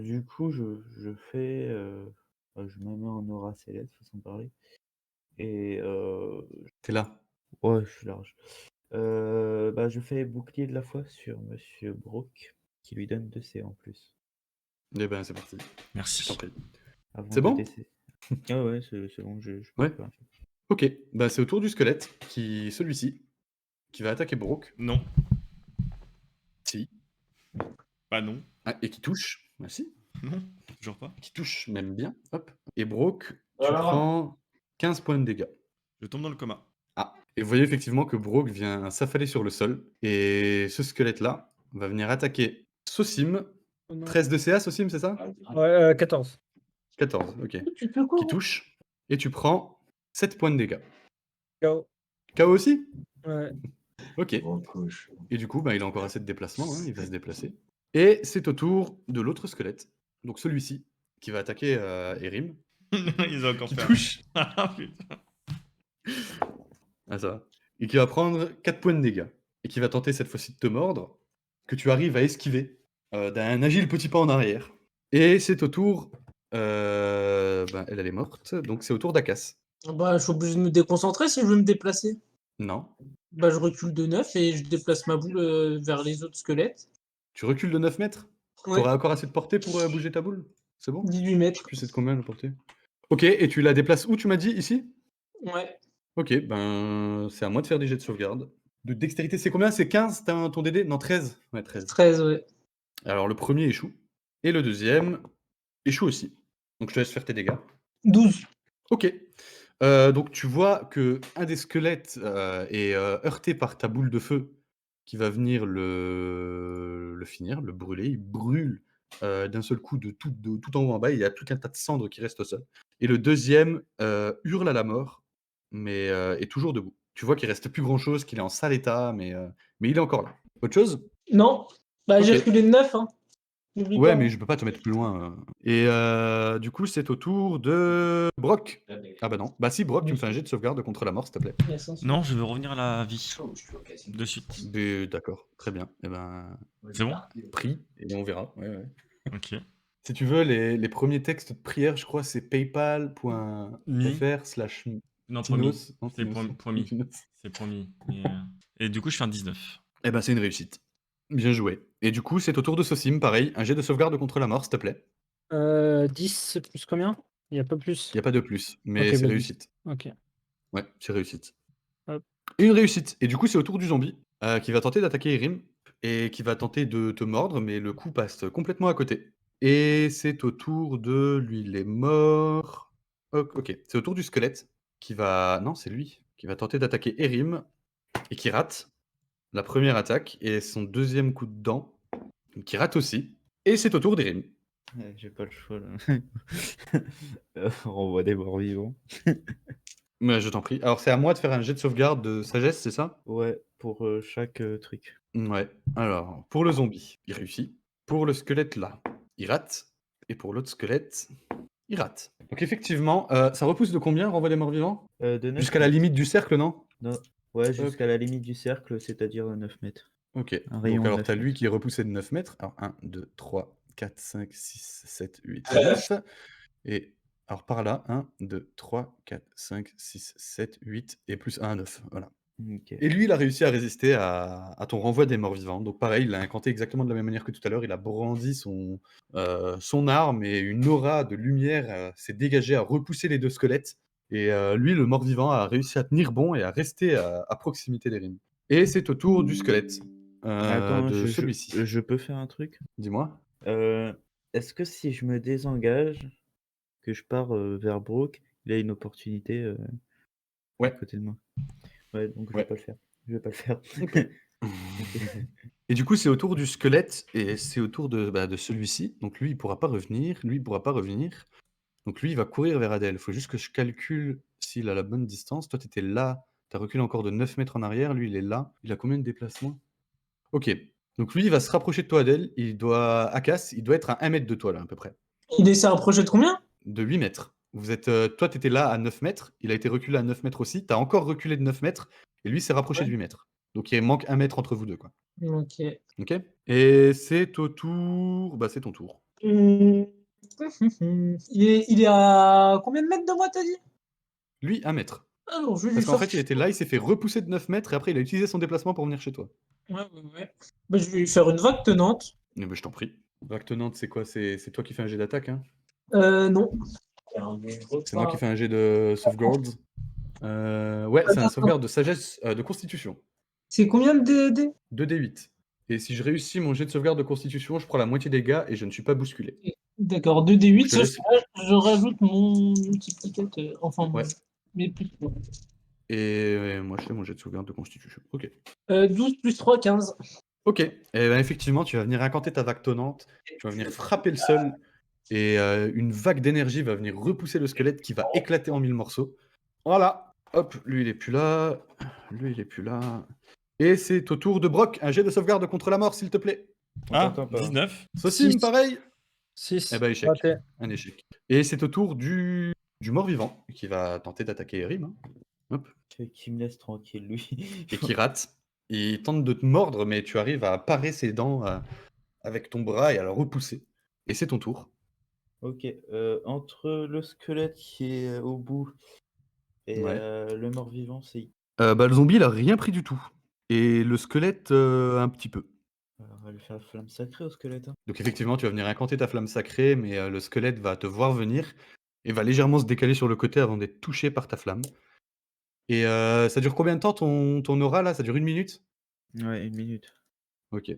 Du coup, je fais, je me mets en aura céleste, façon de parler et T'es là. ouais, je suis large. Je fais bouclier de la foi sur monsieur Brooke, qui lui donne 2 C en plus, Eh ben, c'est parti. Je t'en Merci. prie. avant C'est 2 bon? DC. Ah ouais, c'est bon, je peux Ouais. faire un truc. Ok, bah, c'est au tour du squelette, celui-ci, qui va attaquer Brooke. Non. Si. Bah non. Ah, et qui touche. Bah, si. Non. Toujours pas. Qui touche même bien. Hop. Et Brooke, tu Alors? prends 15 points de dégâts. Je tombe dans le coma. Ah. Et vous voyez effectivement que Brooke vient s'affaler sur le sol. Et ce squelette-là va venir attaquer Sosim. Oh non. 13 de CA, Sosim, c'est ça? Ouais, 14. 14, ok. Tu fais quoi? Qui touche. Et tu prends 7 points de dégâts. KO. KO aussi? Ouais. Ok. Et du coup, bah, il a encore assez de déplacement, hein, il va se déplacer. Et c'est au tour de l'autre squelette. Donc celui-ci, qui va attaquer Erim. Ils ont encore Qui fait un- touche. Ah putain. Ah, ça va. Et qui va prendre 4 points de dégâts. Et qui va tenter cette fois-ci de te mordre. Que tu arrives à esquiver. d'un agile petit pas en arrière. Et c'est au tour... elle est morte, donc c'est au tour d'Akas. Bah, je suis obligé de me déconcentrer si je veux me déplacer. Non. Bah, je recule de 9 et je déplace ma boule vers les autres squelettes. Tu recules de 9 mètres? Ouais, T'auras encore assez de portée pour bouger ta boule? C'est bon? 18 Je sais mètres. plus c'est de combien la portée. Ok, et tu la déplaces où, tu m'as dit? Ici? Ouais. Ok, ben c'est à moi de faire des jets de sauvegarde. De dextérité, c'est combien? C'est 15 ton DD? Non, 13. Ouais, 13. 13, ouais. Alors le premier échoue. Et le deuxième échoue aussi. Donc je te laisse faire tes dégâts. 12. Ok. Donc tu vois que un des squelettes est heurté par ta boule de feu qui va venir le finir, le brûler. Il brûle d'un seul coup de tout en haut en bas. Il y a tout un tas de cendres qui restent au sol. Et le deuxième hurle à la mort, mais est toujours debout. Tu vois qu'il reste plus grand chose, qu'il est en sale état, mais il est encore là. Autre chose? Non. Bah, j'ai Ok. reculé de 9, hein. N'oublie Ouais, pas. mais je peux pas te mettre plus loin. Et du coup, c'est au tour de Brock. Ah bah non. Bah si, Brock, tu me fais un jet de sauvegarde contre la mort, s'il te plaît. Non, je veux revenir à la vie. De suite. D'accord, très bien. Et ben, C'est bon? prie, et on verra. Ouais, ouais. Ok. Si tu veux, les premiers textes de prière, je crois, c'est Mi. paypal.fr/tinos. Non, promis. Non, C'est Tinos. promis. Tinos. C'est promis. Et du coup, je fais un 19. Eh ben, c'est une réussite. Bien joué. Et du coup, c'est au tour de Sosim, pareil, un jet de sauvegarde contre la mort, s'il te plaît. 10 plus combien? Il n'y a pas plus. Il n'y a pas de plus, mais Ok, c'est bah, 10. réussite. Ok. Ouais, c'est réussite. Hop. Une réussite. Et du coup, c'est au tour du zombie qui va tenter d'attaquer Erim et qui va tenter de te mordre, mais le coup passe complètement à côté. Et c'est au tour de... Lui, il est mort. Ok, c'est au tour du squelette qui va... Non, c'est lui qui va tenter d'attaquer Erim et qui rate la première attaque et son deuxième coup de dent qui rate aussi. Et c'est au tour d'Erim. Ouais, j'ai pas le choix là. Renvoie des morts vivants. Mais je t'en prie. Alors, c'est à moi de faire un jet de sauvegarde de sagesse, c'est ça? Ouais, pour chaque truc. Ouais. Alors, pour le zombie, il réussit. Pour le squelette là, il rate. Et pour l'autre squelette, il rate. Donc effectivement, ça repousse de combien, renvoi des morts vivants? De 9 Jusqu'à la mètres. limite du cercle, non? Non. Ouais, jusqu'à la limite du cercle, c'est-à-dire 9 mètres. Ok. Un rayon Donc de alors, 9 t'as lui mètres. qui est repoussé de 9 mètres. Alors, 1, 2, 3, 4, 5, 6, 7, 8, 9. Et alors par là, 1, 2, 3, 4, 5, 6, 7, 8 et plus 1, 9. Voilà. Ok. Et lui, il a réussi à résister à ton renvoi des morts vivants. Donc pareil, il l'a incanté exactement de la même manière que tout à l'heure. Il a brandi son arme et une aura de lumière s'est dégagée à repousser les deux squelettes. Et lui, le mort-vivant, a réussi à tenir bon et à rester à proximité des rimes. Et c'est au tour du squelette, Attends, de celui-ci. je peux faire un truc? Dis-moi. Est-ce que si je me désengage, que je pars vers Brook, il a une opportunité à Ouais. côté de moi? Ouais, donc je Ouais. vais pas le faire. Je vais pas le faire. Ok. Et du coup, c'est au tour du squelette et c'est au tour de celui-ci. Donc lui, il pourra pas revenir. Lui, il pourra pas revenir. Donc lui, il va courir vers Adèle. Il faut juste que je calcule s'il a la bonne distance. Toi, tu étais là. Tu as reculé encore de 9 mètres en arrière. Lui, il est là. Il a combien de déplacements? Ok. Donc lui, il va se rapprocher de toi, Adèle. Akas, il doit être à 1 mètre de toi, là, à peu près. Il s'est rapproché de combien? De 8 mètres. Vous êtes, toi, tu étais là à 9 mètres. Il a été reculé à 9 mètres aussi. Tu as encore reculé de 9 mètres. Et lui s'est rapproché de 8 mètres. Donc il manque 1 mètre entre vous deux, quoi. Ok. Ok. Et c'est au tour... Bah, c'est ton tour. Il est à combien de mètres de moi, t'as dit? Lui, 1 mètre. Alors, je vais lui Parce qu'en faire. fait, il était là, il s'est fait repousser de 9 mètres et après, il a utilisé son déplacement pour venir chez toi. Ouais. Bah, je vais lui faire une vague tenante. Eh ben, je t'en prie. Vague tenante, c'est quoi? C'est toi qui fais un jet d'attaque, hein? Non. C'est moi qui fais un jet de sauvegarde. Ouais, c'est un sauvegarde de sagesse, de constitution. C'est combien de dés? 2d8. Et si je réussis mon jet de sauvegarde de constitution, je prends la moitié des dégâts et je ne suis pas bousculé. D'accord, 2d8, Je te sauf laisse- que là, je rajoute mon multiplicateur. Enfin, Ouais. mes plus. Et moi, je fais mon jet de sauvegarde de constitution. Ok. 12 plus 3, 15. Ok. Et ben, effectivement, tu vas venir incanter ta vague tonnante. Tu vas venir frapper le sol. Et une vague d'énergie va venir repousser le squelette qui va éclater en 1000 morceaux. Voilà. Hop, lui, il est plus là. Lui, il est plus là. Et c'est au tour de Brock. Un jet de sauvegarde contre la mort, s'il te plaît. Ah, t'entend pas. 19. Sosim, Six. pareil. 6. Eh ben, échec. Raté. Un échec. Et c'est au tour du mort-vivant qui va tenter d'attaquer Erim. Hein. Hop. Qui me laisse tranquille, lui. Et qui rate. Il tente de te mordre, mais tu arrives à parer ses dents avec ton bras et à le repousser. Et c'est ton tour. Ok, entre le squelette qui est au bout et Ouais. le mort-vivant, c'est... Le zombie, il a rien pris du tout. Et le squelette, un petit peu. On va lui faire la flamme sacrée au squelette. Hein. Donc effectivement, tu vas venir incanter ta flamme sacrée, mais le squelette va te voir venir et va légèrement se décaler sur le côté avant d'être touché par ta flamme. Et ça dure combien de temps ton aura là? Ça dure 1 minute? Ouais, 1 minute. OK.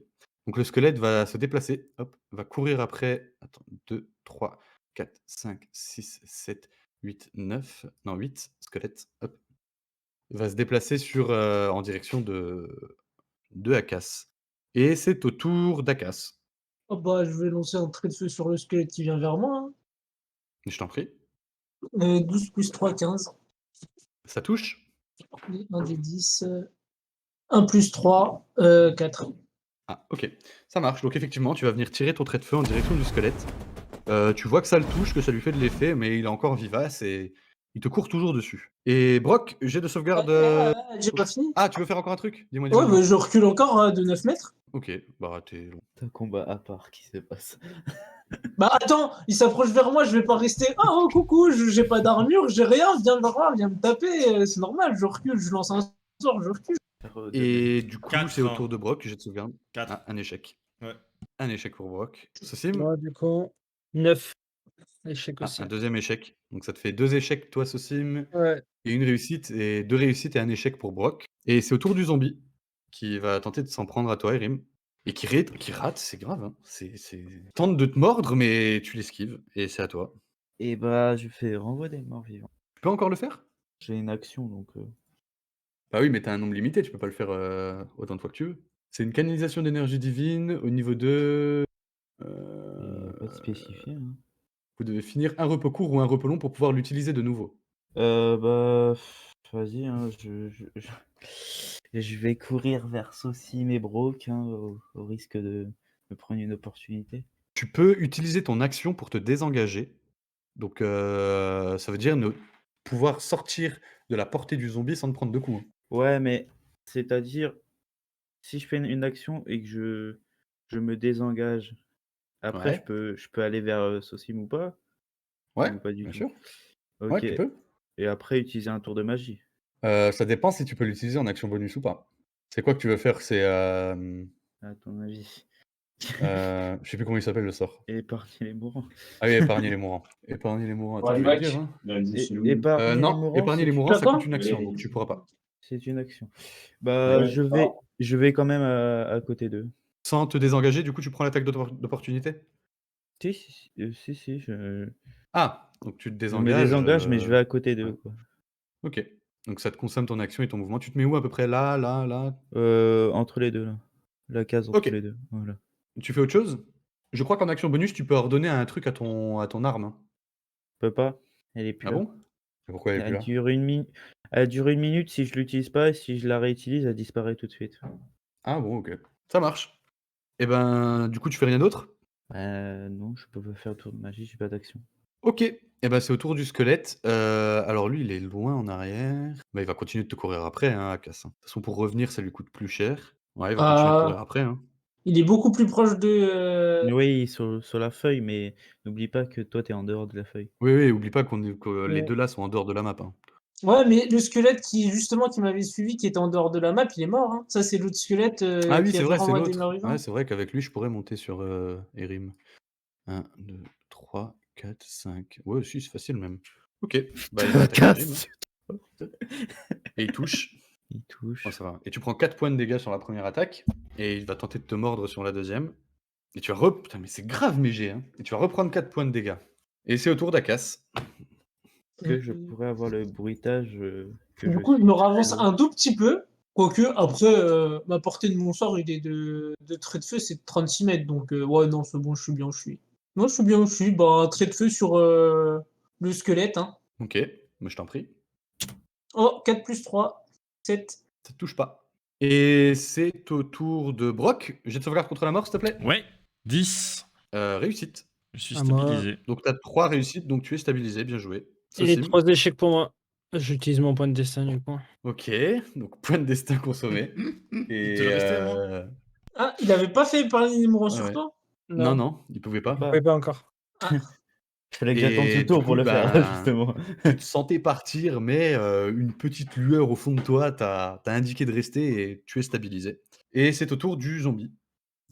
Donc le squelette va se déplacer, hop, va courir après, attends, 2, 3, 4, 5, 6, 7, 8, 9, non 8 squelettes, hop. Va se déplacer en direction de Akas. Et c'est au tour d'Akas. Oh bah, je vais lancer un trait de feu sur le squelette qui vient vers moi. Hein. Je t'en prie. 12 plus 3, 15. Ça touche? 1 des 10. 1 plus 3, 4. Ah, OK. Ça marche. Donc effectivement, tu vas venir tirer ton trait de feu en direction du squelette. Tu vois que ça le touche, que ça lui fait de l'effet, mais il est encore vivace et il te court toujours dessus. Et Brock, jet de sauvegarde. J'ai pas fini. Ah, tu veux faire encore un truc? Dis-moi, Ouais, dis-moi. bah, je recule encore de 9 mètres. Ok, bah t'es long. C'est un combat à part qui se passe. Bah attends, il s'approche vers moi, je vais pas rester. Oh coucou, j'ai pas d'armure, j'ai rien, viens vers moi, viens me taper, c'est normal, je recule, je lance un sort, je recule. Et du coup, Quatre, c'est au hein. tour de Brock, jet de sauvegarde. 4. Ah, un échec. Ouais. Un échec pour Brock. Sosim? Moi, du coup, 9. Échec Ah, aussi. un deuxième échec. Donc ça te fait 2 échecs, toi, Sosim, Ouais. et une réussite, et 2 réussites et un échec pour Brock. Et c'est au tour du zombie, qui va tenter de s'en prendre à toi, Erim. Et qui rate, c'est grave. Hein. Tente de te mordre, mais tu l'esquives, et c'est à toi. Et bah, je fais renvoi des morts vivants. Tu peux encore le faire? J'ai une action, donc... Bah oui, mais t'as un nombre limité, tu peux pas le faire autant de fois que tu veux. C'est une canalisation d'énergie divine au niveau de. Il n'y a pas de spécifié. Hein. Vous devez finir un repos court ou un repos long pour pouvoir l'utiliser de nouveau. Bah, vas-y, hein, je vais courir vers Sosim et Brock, hein, au risque de me prendre une opportunité. Tu peux utiliser ton action pour te désengager. Donc ça veut dire ne pouvoir sortir de la portée du zombie sans te prendre de coups. Hein. Ouais, mais c'est-à-dire, si je fais une action et que je me désengage, après Ouais. je peux aller vers Sosim ou pas? Ouais, Ou pas du bien tout? sûr. Ouais, Ok. tu peux. Et après, utiliser un tour de magie. Ça dépend si tu peux l'utiliser en action bonus ou pas. C'est quoi que tu veux faire? C'est. À ton avis. Je sais plus comment il s'appelle le sort. Épargner les mourants. Ah oui, épargner les mourants. Épargner les mourants. Attends, je vais le dire. Hein. Épargner les Non, mourants, épargner les mourants, ça D'accord. coûte une action, donc tu pourras pas. c'est une action. Bah, je vais quand même à côté d'eux. Sans te désengager, du coup, tu prends l'attaque d'opportunité? Si, Ah! Donc tu te je me désengages. désengage, mais je vais à côté d'eux, ouais. quoi. OK. Donc ça te consomme ton action et ton mouvement. Tu te mets où à peu près? Là, là, là? Entre les deux, là. La case entre OK. les deux, voilà. Tu fais autre chose? Je crois qu'en action bonus, tu peux ordonner un truc à ton arme. Hein. Je peux pas, elle est plus Ah là. bon? Et pourquoi elle est plus là? Elle dure 1 minute si je l'utilise pas, et si je la réutilise, elle disparaît tout de suite. Ah bon, OK. Ça marche. Et ben, du coup, tu fais rien d'autre? Non, je peux pas faire tour de magie, j'ai pas d'action. OK. Et ben, c'est au tour du squelette. Alors lui, il est loin en arrière. Bah, il va continuer de te courir après, hein, Akas. Hein. De toute façon, pour revenir, ça lui coûte plus cher. Ouais, il va continuer de courir après. Hein. Il est beaucoup plus proche de. Oui, sur la feuille, mais n'oublie pas que toi, t'es en dehors de la feuille. Oui, oui, oublie pas que les Ouais. deux là sont en dehors de la map. Hein. Ouais, mais le squelette qui m'avait suivi, qui était en dehors de la map, il est mort. Hein. Ça, c'est l'autre squelette Ah oui, qui c'est a fait vrai, c'est renvoi des l'autre. morts vivants. Ouais, c'est vrai qu'avec lui, je pourrais monter sur Erim. 1, 2, 3, 4, 5. Ouais, si, c'est facile même. Ok, bah il va attaquer Erim. Hein. Et il touche. Il touche. Oh, ça va. Et tu prends 4 points de dégâts sur la première attaque. Et il va tenter de te mordre sur la deuxième. Et tu vas Putain, mais c'est grave méger. Hein. Et tu vas reprendre 4 points de dégâts. Et c'est au tour d'Akas. Est-ce que je pourrais avoir le bruitage que Du je coup, je suis me ravance très un tout petit peu. Quoique, après, ma portée de mon sort, il est de trait de feu, c'est de 36 mètres. Donc, ouais, non, c'est bon, je suis bien où je suis. Moi, je suis bien où je suis. Bah, un trait de feu sur le squelette. Hein. Ok, mais je t'en prie. Oh, 4 plus 3, 7. Ça te touche pas. Et c'est au tour de Brock. Jet de sauvegarde contre la mort, s'il te plaît. Ouais, 10. Réussite. Je suis À moi. stabilisé. Donc tu as 3 réussites, donc tu es stabilisé, bien joué. Et Sosim. 3 échecs pour moi. J'utilise mon point de destin, du coup. Ok, donc point de destin consommé. Il Et te le restait, moi Ah, il avait pas fait parler numéro Ouais, sur ouais. toi? Non, non, il pouvait pas. Bah, Ouais, pas encore. Ah, fallait que j'attende ce Et du tour pour coup, le faire, bah, justement. tu te sentais partir, mais une petite lueur au fond de toi t'a indiqué de rester et tu es stabilisé. Et c'est au tour du zombie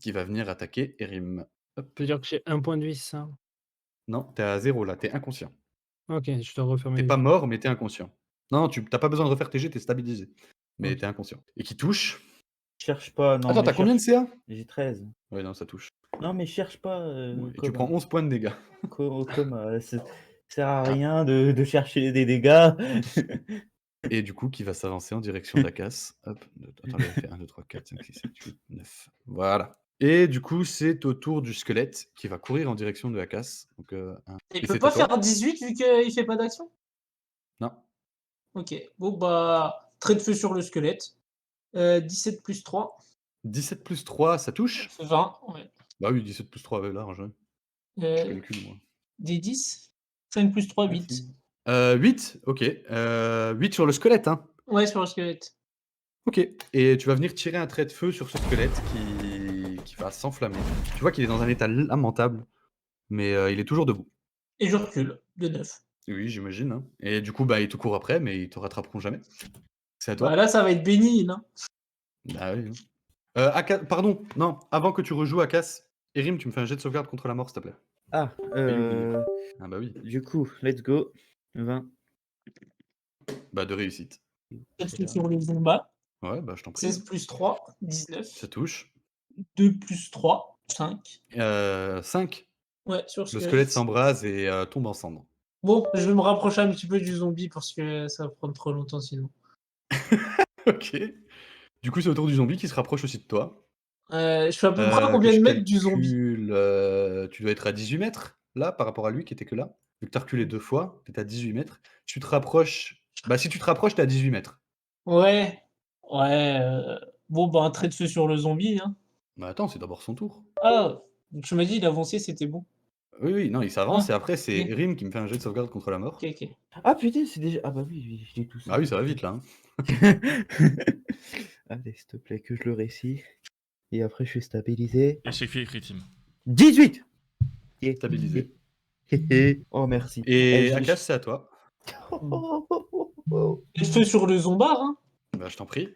qui va venir attaquer Erim. Ça veut dire que j'ai 1 point de vie, c'est ça? Non, t'es à 0 là, t'es inconscient. Ok, je dois refaire T'es mes pas jets. mort, mais t'es inconscient. Non, tu t'as pas besoin de refaire tes jets, t'es stabilisé. Mais Ok. t'es inconscient. Et qui touche. Cherche pas, non, Attends, mais t'as combien de cherche. CA? J'ai 13. Ouais, non, ça touche. Non, mais cherche pas, Ouais, et tu comme, prends 11 points de dégâts. ça sert à rien de chercher des dégâts. Et du coup, qui va s'avancer en direction d'Akas. Hop, attends, j'avais fait 1, 2, 3, 4, 5, 6, 7, 8, 9. Voilà. Et du coup, c'est au tour du squelette qui va courir en direction de Akas. Donc, il et peut c'est pas à toi? faire 18 vu qu'il fait pas d'action? Non. Ok. Bon, bah, trait de feu sur le squelette. 17 plus 3, 17 plus 3, ça touche? 20. Ouais. Bah oui, 17 plus 3, ouais, large. Ouais. Je Euh, calcule, moi. des 10. 5 plus 3, 8. Merci. 8, ok. 8 sur le squelette, hein. Ouais, sur le squelette. Ok. Et tu vas venir tirer un trait de feu sur ce squelette qui va s'enflammer. Tu vois qu'il est dans un état lamentable, mais il est toujours debout. Et je recule de 9. Oui, j'imagine, hein. Et du coup, bah, ils te courent après, mais ils te rattraperont jamais. C'est à Bah toi. là, ça va être béni, hein. Bah oui. Pardon, non, avant que tu rejoues Akas, Erim, tu me fais un jet de sauvegarde contre la mort, s'il te plaît. Ah, J'ai oublié. Ah bah oui. du coup, let's go. 20. Bah de réussite. Trait de feu sur le Zumba. Ouais, bah je t'en prie. 16 plus 3, 19. Ça touche. 2 plus 3, 5. 5. Ouais, sur Le squelette. squelette s'embrase et tombe en cendres. Bon, je vais me rapprocher un petit peu du zombie parce que ça va prendre trop longtemps sinon. Ok. Du coup, c'est au tour du zombie qui se rapproche aussi de toi. Je suis à peu près à Que combien de je mètres du zombie? calcule, tu dois être à 18 mètres, là, par rapport à lui qui était que là. Vu que tu as reculé 2 fois, tu es à 18 mètres. Tu te rapproches. Bah, si tu te rapproches, tu es à 18 mètres. Ouais. Ouais. Bon, bah, un trait de feu sur le zombie, hein. Bah, attends, c'est d'abord son tour. Ah, donc tu m'as dit, il avançait, c'était bon. Oui, oui, non, il s'avance Ah, et après, c'est ok. Erim qui me fait un jet de sauvegarde contre la mort. Ok, ok. Ah putain, c'est déjà. Ah bah oui, oui, je l'ai tout ça. Ah oui, ça va vite là. Hein. Allez, s'il te plaît, que je le récite. Et après, je suis stabilisé. Échec fait écrit, Tim. 18. Yeah. Stabilisé. Oh, merci. Et je- Akas, c'est à toi. Trait de feu sur le zombard, hein. Bah, je t'en prie.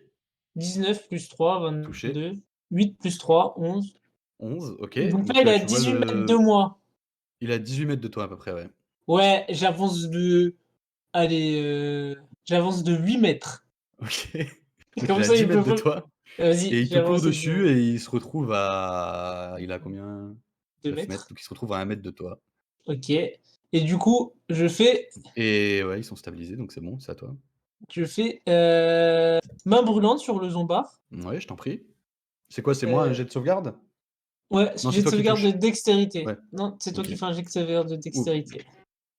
19 plus 3, Touché. 22. 8 plus 3, 11. 11, ok. Donc Donc, là, il est à tu vois 18 mètres de moi. Il est à 18 mètres de toi à peu près, ouais. Ouais, j'avance de. Allez, j'avance de 8 mètres. Ok. Et Donc, comme il est à ça, 10 il peut mètres de pas. toi. Vas-y, Et il te court j'avance dessus de et il se retrouve à. Il a combien? 2 9 mètres. mètres. Donc, il se retrouve à 1 mètre de toi. Ok. Et du coup, je fais Et ouais, ils sont stabilisés, donc c'est bon, c'est à toi. main brûlante sur le zombard. Ouais, je t'en prie. C'est quoi, c'est moi un jet de sauvegarde? Ouais, Non, c'est jet de toi qui sauvegarde de touches. dextérité. Ouais. Non, c'est toi Ok. qui fais un jet de sauvegarde de dextérité.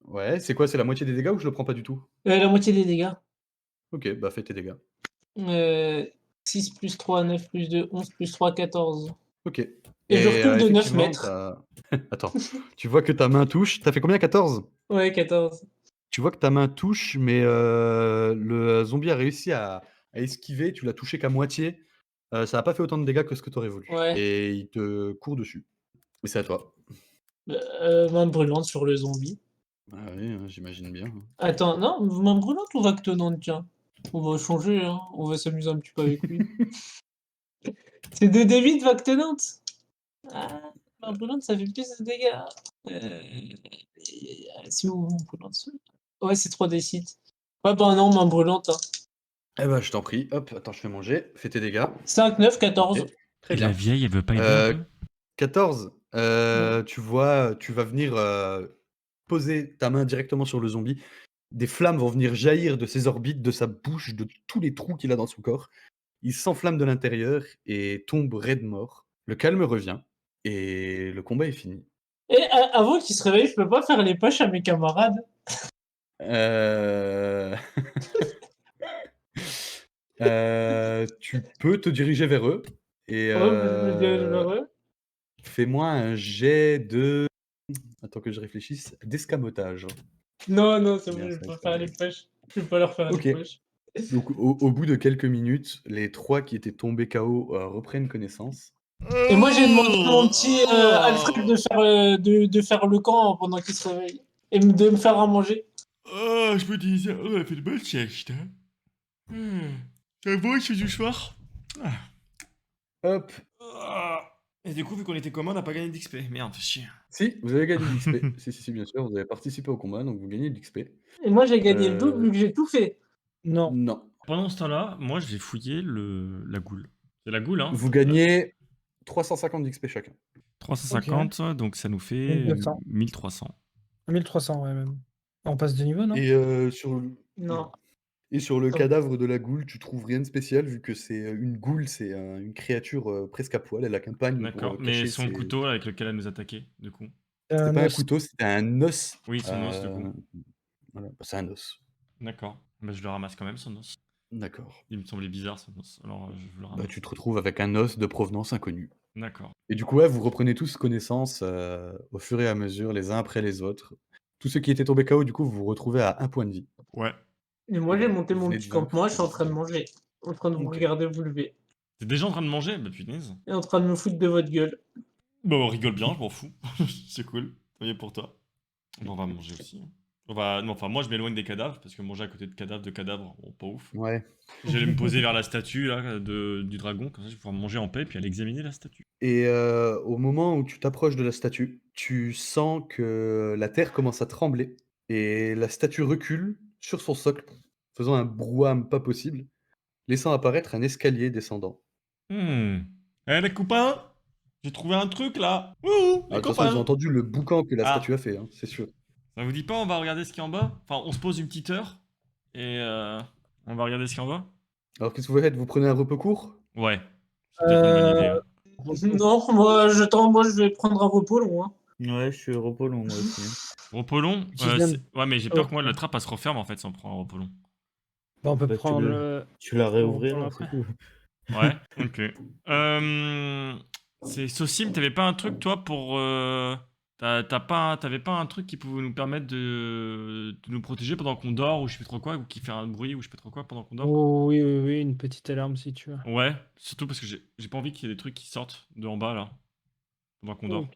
Ouais, c'est quoi, c'est la moitié des dégâts ou je le prends pas du tout? La moitié des dégâts. Ok, bah fais tes dégâts. 6 plus 3, 9 plus 2, 11 plus 3, 14. Ok. Et je recule de 9 effectivement, mètres. Attends, tu vois que ta main touche. T'as fait combien? 14? Ouais, 14. Tu vois que ta main touche, mais le zombie a réussi à esquiver. Tu l'as touché qu'à moitié. Ça n'a pas fait autant de dégâts que ce que tu aurais voulu. Ouais. Et il te court dessus. Et c'est à toi. Main brûlante sur le zombie. Ah oui, hein, j'imagine bien. Attends, non, main brûlante ou vague tenante, tiens. On va changer, hein. On va s'amuser un petit peu avec lui. C'est 2d8 vague tenante. Ah, main brûlante, ça fait plus de dégâts. Si vous main brûlante. Ouais, c'est 3d6. Ouais, bah non, main brûlante. Hein. Eh ben, je t'en prie. Hop, attends, je fais manger. Fais tes dégâts. 5, 9, 14. Ok, très Et bien. la vieille, elle veut pas aider un peu 14. Ouais. Tu vois, tu vas venir poser ta main directement sur le zombie. Des flammes vont venir jaillir de ses orbites, de sa bouche, de tous les trous qu'il a dans son corps. Il s'enflamme de l'intérieur et tombe raide mort. Le calme revient et le combat est fini. Et avant qu'il se réveille, je peux pas faire les poches à mes camarades. Euh... tu peux te diriger vers eux et Ouais, je me dirige vers eux. fais-moi un jet de... Attends que je réfléchisse. D'escamotage. Non, non, c'est bon, Bien, je ça, peux je pas faire savais. les poches. Je peux pas leur faire Ok. les poches. Donc au bout de quelques minutes, les 3 qui étaient tombés KO reprennent connaissance. Et moi, j'ai demandé à mon petit Alfred de faire le camp pendant qu'il se réveille. Et de me faire à manger. Oh, je me disais, on a fait de bonne sieste. Hein. C'est bon, il fait du soir. Hop. Et du coup, vu qu'on était commun, on n'a pas gagné d'XP. Merde, fais chier. Si, vous avez gagné de l'XP. Si, bien sûr, vous avez participé au combat, donc vous gagnez de l'XP. Et moi, j'ai gagné le double vu que j'ai tout fait. Non. Non. Pendant ce temps-là, moi, j'ai fouillé la goule. C'est la goule, hein. Vous gagnez 350 d'XP chacun. 350, donc ça nous fait 1200. 1300. 1300, ouais, même. On passe de niveau, non? Et sur le... Non. Et sur le Non. cadavre de la goule, tu trouves rien de spécial vu que c'est une goule, c'est une créature presque à poil, elle a qu'un pagne D'accord, pour mais cacher son ses... couteau là, avec lequel elle nous attaquait, du coup. C'était pas un couteau, c'était un os. Oui, son os, du coup. Voilà, bah, c'est un os. D'accord. Bah, je le ramasse quand même, son os. D'accord. Il me semblait bizarre, son os. Alors, je le Bah, ramasse. tu te retrouves avec un os de provenance inconnue. D'accord. Et du coup, ouais, vous reprenez tous connaissance au fur et à mesure, les uns après les autres. Tous ceux qui étaient tombés KO, du coup, vous vous retrouvez à 1 point de vie. Ouais. Et moi, j'ai monté Vous mon venez petit de vaincre. campement, je suis en train de manger. En train de vous Ok. regarder vous lever. T'es déjà en train de manger? Bah, punaise. Et en train de me foutre de votre gueule. Bah, on rigole bien, je m'en fous. C'est cool. Tant mieux pour toi. Bah, on va manger aussi. On va... Non, enfin, moi, je m'éloigne des cadavres, parce que manger à côté de cadavres, bon, pas ouf. Ouais. J'allais me poser vers la statue, là, du dragon, comme ça, je vais pouvoir manger en paix, puis aller examiner la statue. Et au moment où tu t'approches de la statue, tu sens que la terre commence à trembler et la statue recule sur son socle, faisant un brouhaha pas possible, laissant apparaître un escalier descendant. Eh, les copains, j'ai trouvé un truc, là. Wouhou, Ah, les de toute façon, copains. ils ont entendu le boucan que la Ah. statue a fait, hein, c'est sûr. Ça vous dit pas, on va regarder ce qu'il y a en bas? Enfin, on se pose une petite heure, et on va regarder ce qu'il y a en bas? Alors qu'est-ce que vous faites? Vous prenez un repos court? Ouais. C'est peut-être une bonne idée. Hein. Non, moi, je vais prendre un repos long. Hein. Ouais, je suis repos long, moi aussi. Hein. Repos long? Ouais, mais j'ai peur que moi, la trappe, elle se referme, en fait, si on prend un repos long. Bah, on peut Bah, prendre le... Tu la on réouvriras, prend c'est tout. Ouais, ok. C'est Sosim, t'avais pas un truc, toi, pour... T'avais pas un truc qui pouvait nous permettre de nous protéger pendant qu'on dort, ou je sais pas trop quoi, ou qui fait un bruit, ou je sais pas trop quoi, pendant qu'on dort? Oh, oui, une petite alarme si tu veux. Ouais, surtout parce que j'ai pas envie qu'il y ait des trucs qui sortent de en bas, là, pendant qu'on dort.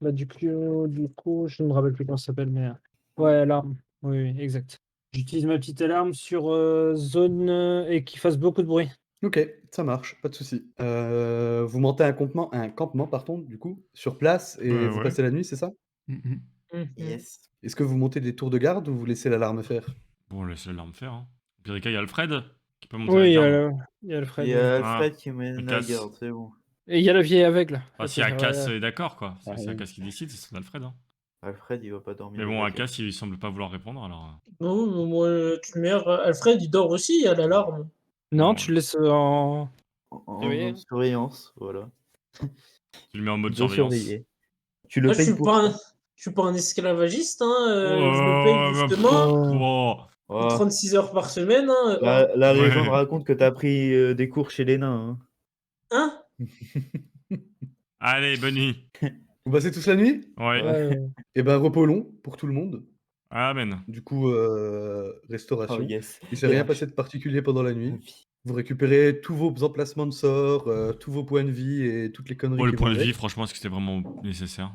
Bah, du coup, je ne me rappelle plus comment ça s'appelle, mais... Ouais, alarme. Oui, exact. J'utilise ma petite alarme sur zone et qui fasse beaucoup de bruit. Ok, ça marche, pas de souci. Vous montez un campement, pardon, du coup, sur place, et vous Ouais. passez la nuit, c'est ça? Mhm. Yes. Est-ce que vous montez des tours de garde ou vous laissez l'alarme faire? Bon, on laisse l'alarme faire, hein. Au pire des cas, il y a Alfred qui peut monter Oui, la garde. il y a Alfred. Il y a Alfred qui mène la casse. garde, c'est bon. Et il y a la vieille aveugle. Bah, si Akas est d'accord, quoi. Ah, C'est oui. Akas qui décide, c'est son Alfred. Hein. Alfred, il va pas dormir. Mais bon, avec Akas, il semble pas vouloir répondre, alors... Non, mais moi, toute mère, Alfred, il dort aussi, il y a l'alarme. Non, Ouais. tu le laisses en... En Oui. mode surveillance, voilà. Tu le mets en mode Il doit surveillance. surveiller. Tu le Ah, je payes suis pour pas ça. je suis pas un esclavagiste, hein. Je Oh, le paye justement. Oh. 36 heures par semaine, hein. La Ouais. légende raconte que t'as pris des cours chez les nains. Hein? Allez, bonne nuit. Vous passez tous la nuit? Ouais. Eh ben, repos long pour tout le monde. Amen. Du coup, Oh restauration. yes. Il s'est rien passé de particulier pendant la nuit. Vous récupérez tous vos emplacements de sort, tous vos points de vie et toutes les conneries Bon, le qui point vont de vie, avec. franchement, est-ce que c'était vraiment nécessaire?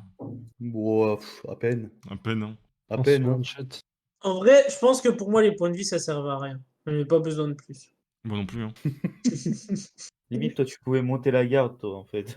Bon, à peine. Un peu, non? À On peine, se hein. one-shot. En vrai, je pense que pour moi, les points de vie, ça sert à rien. J'en ai pas besoin de plus. Moi non plus, hein. Limite, toi, tu pouvais monter la garde, toi, en fait.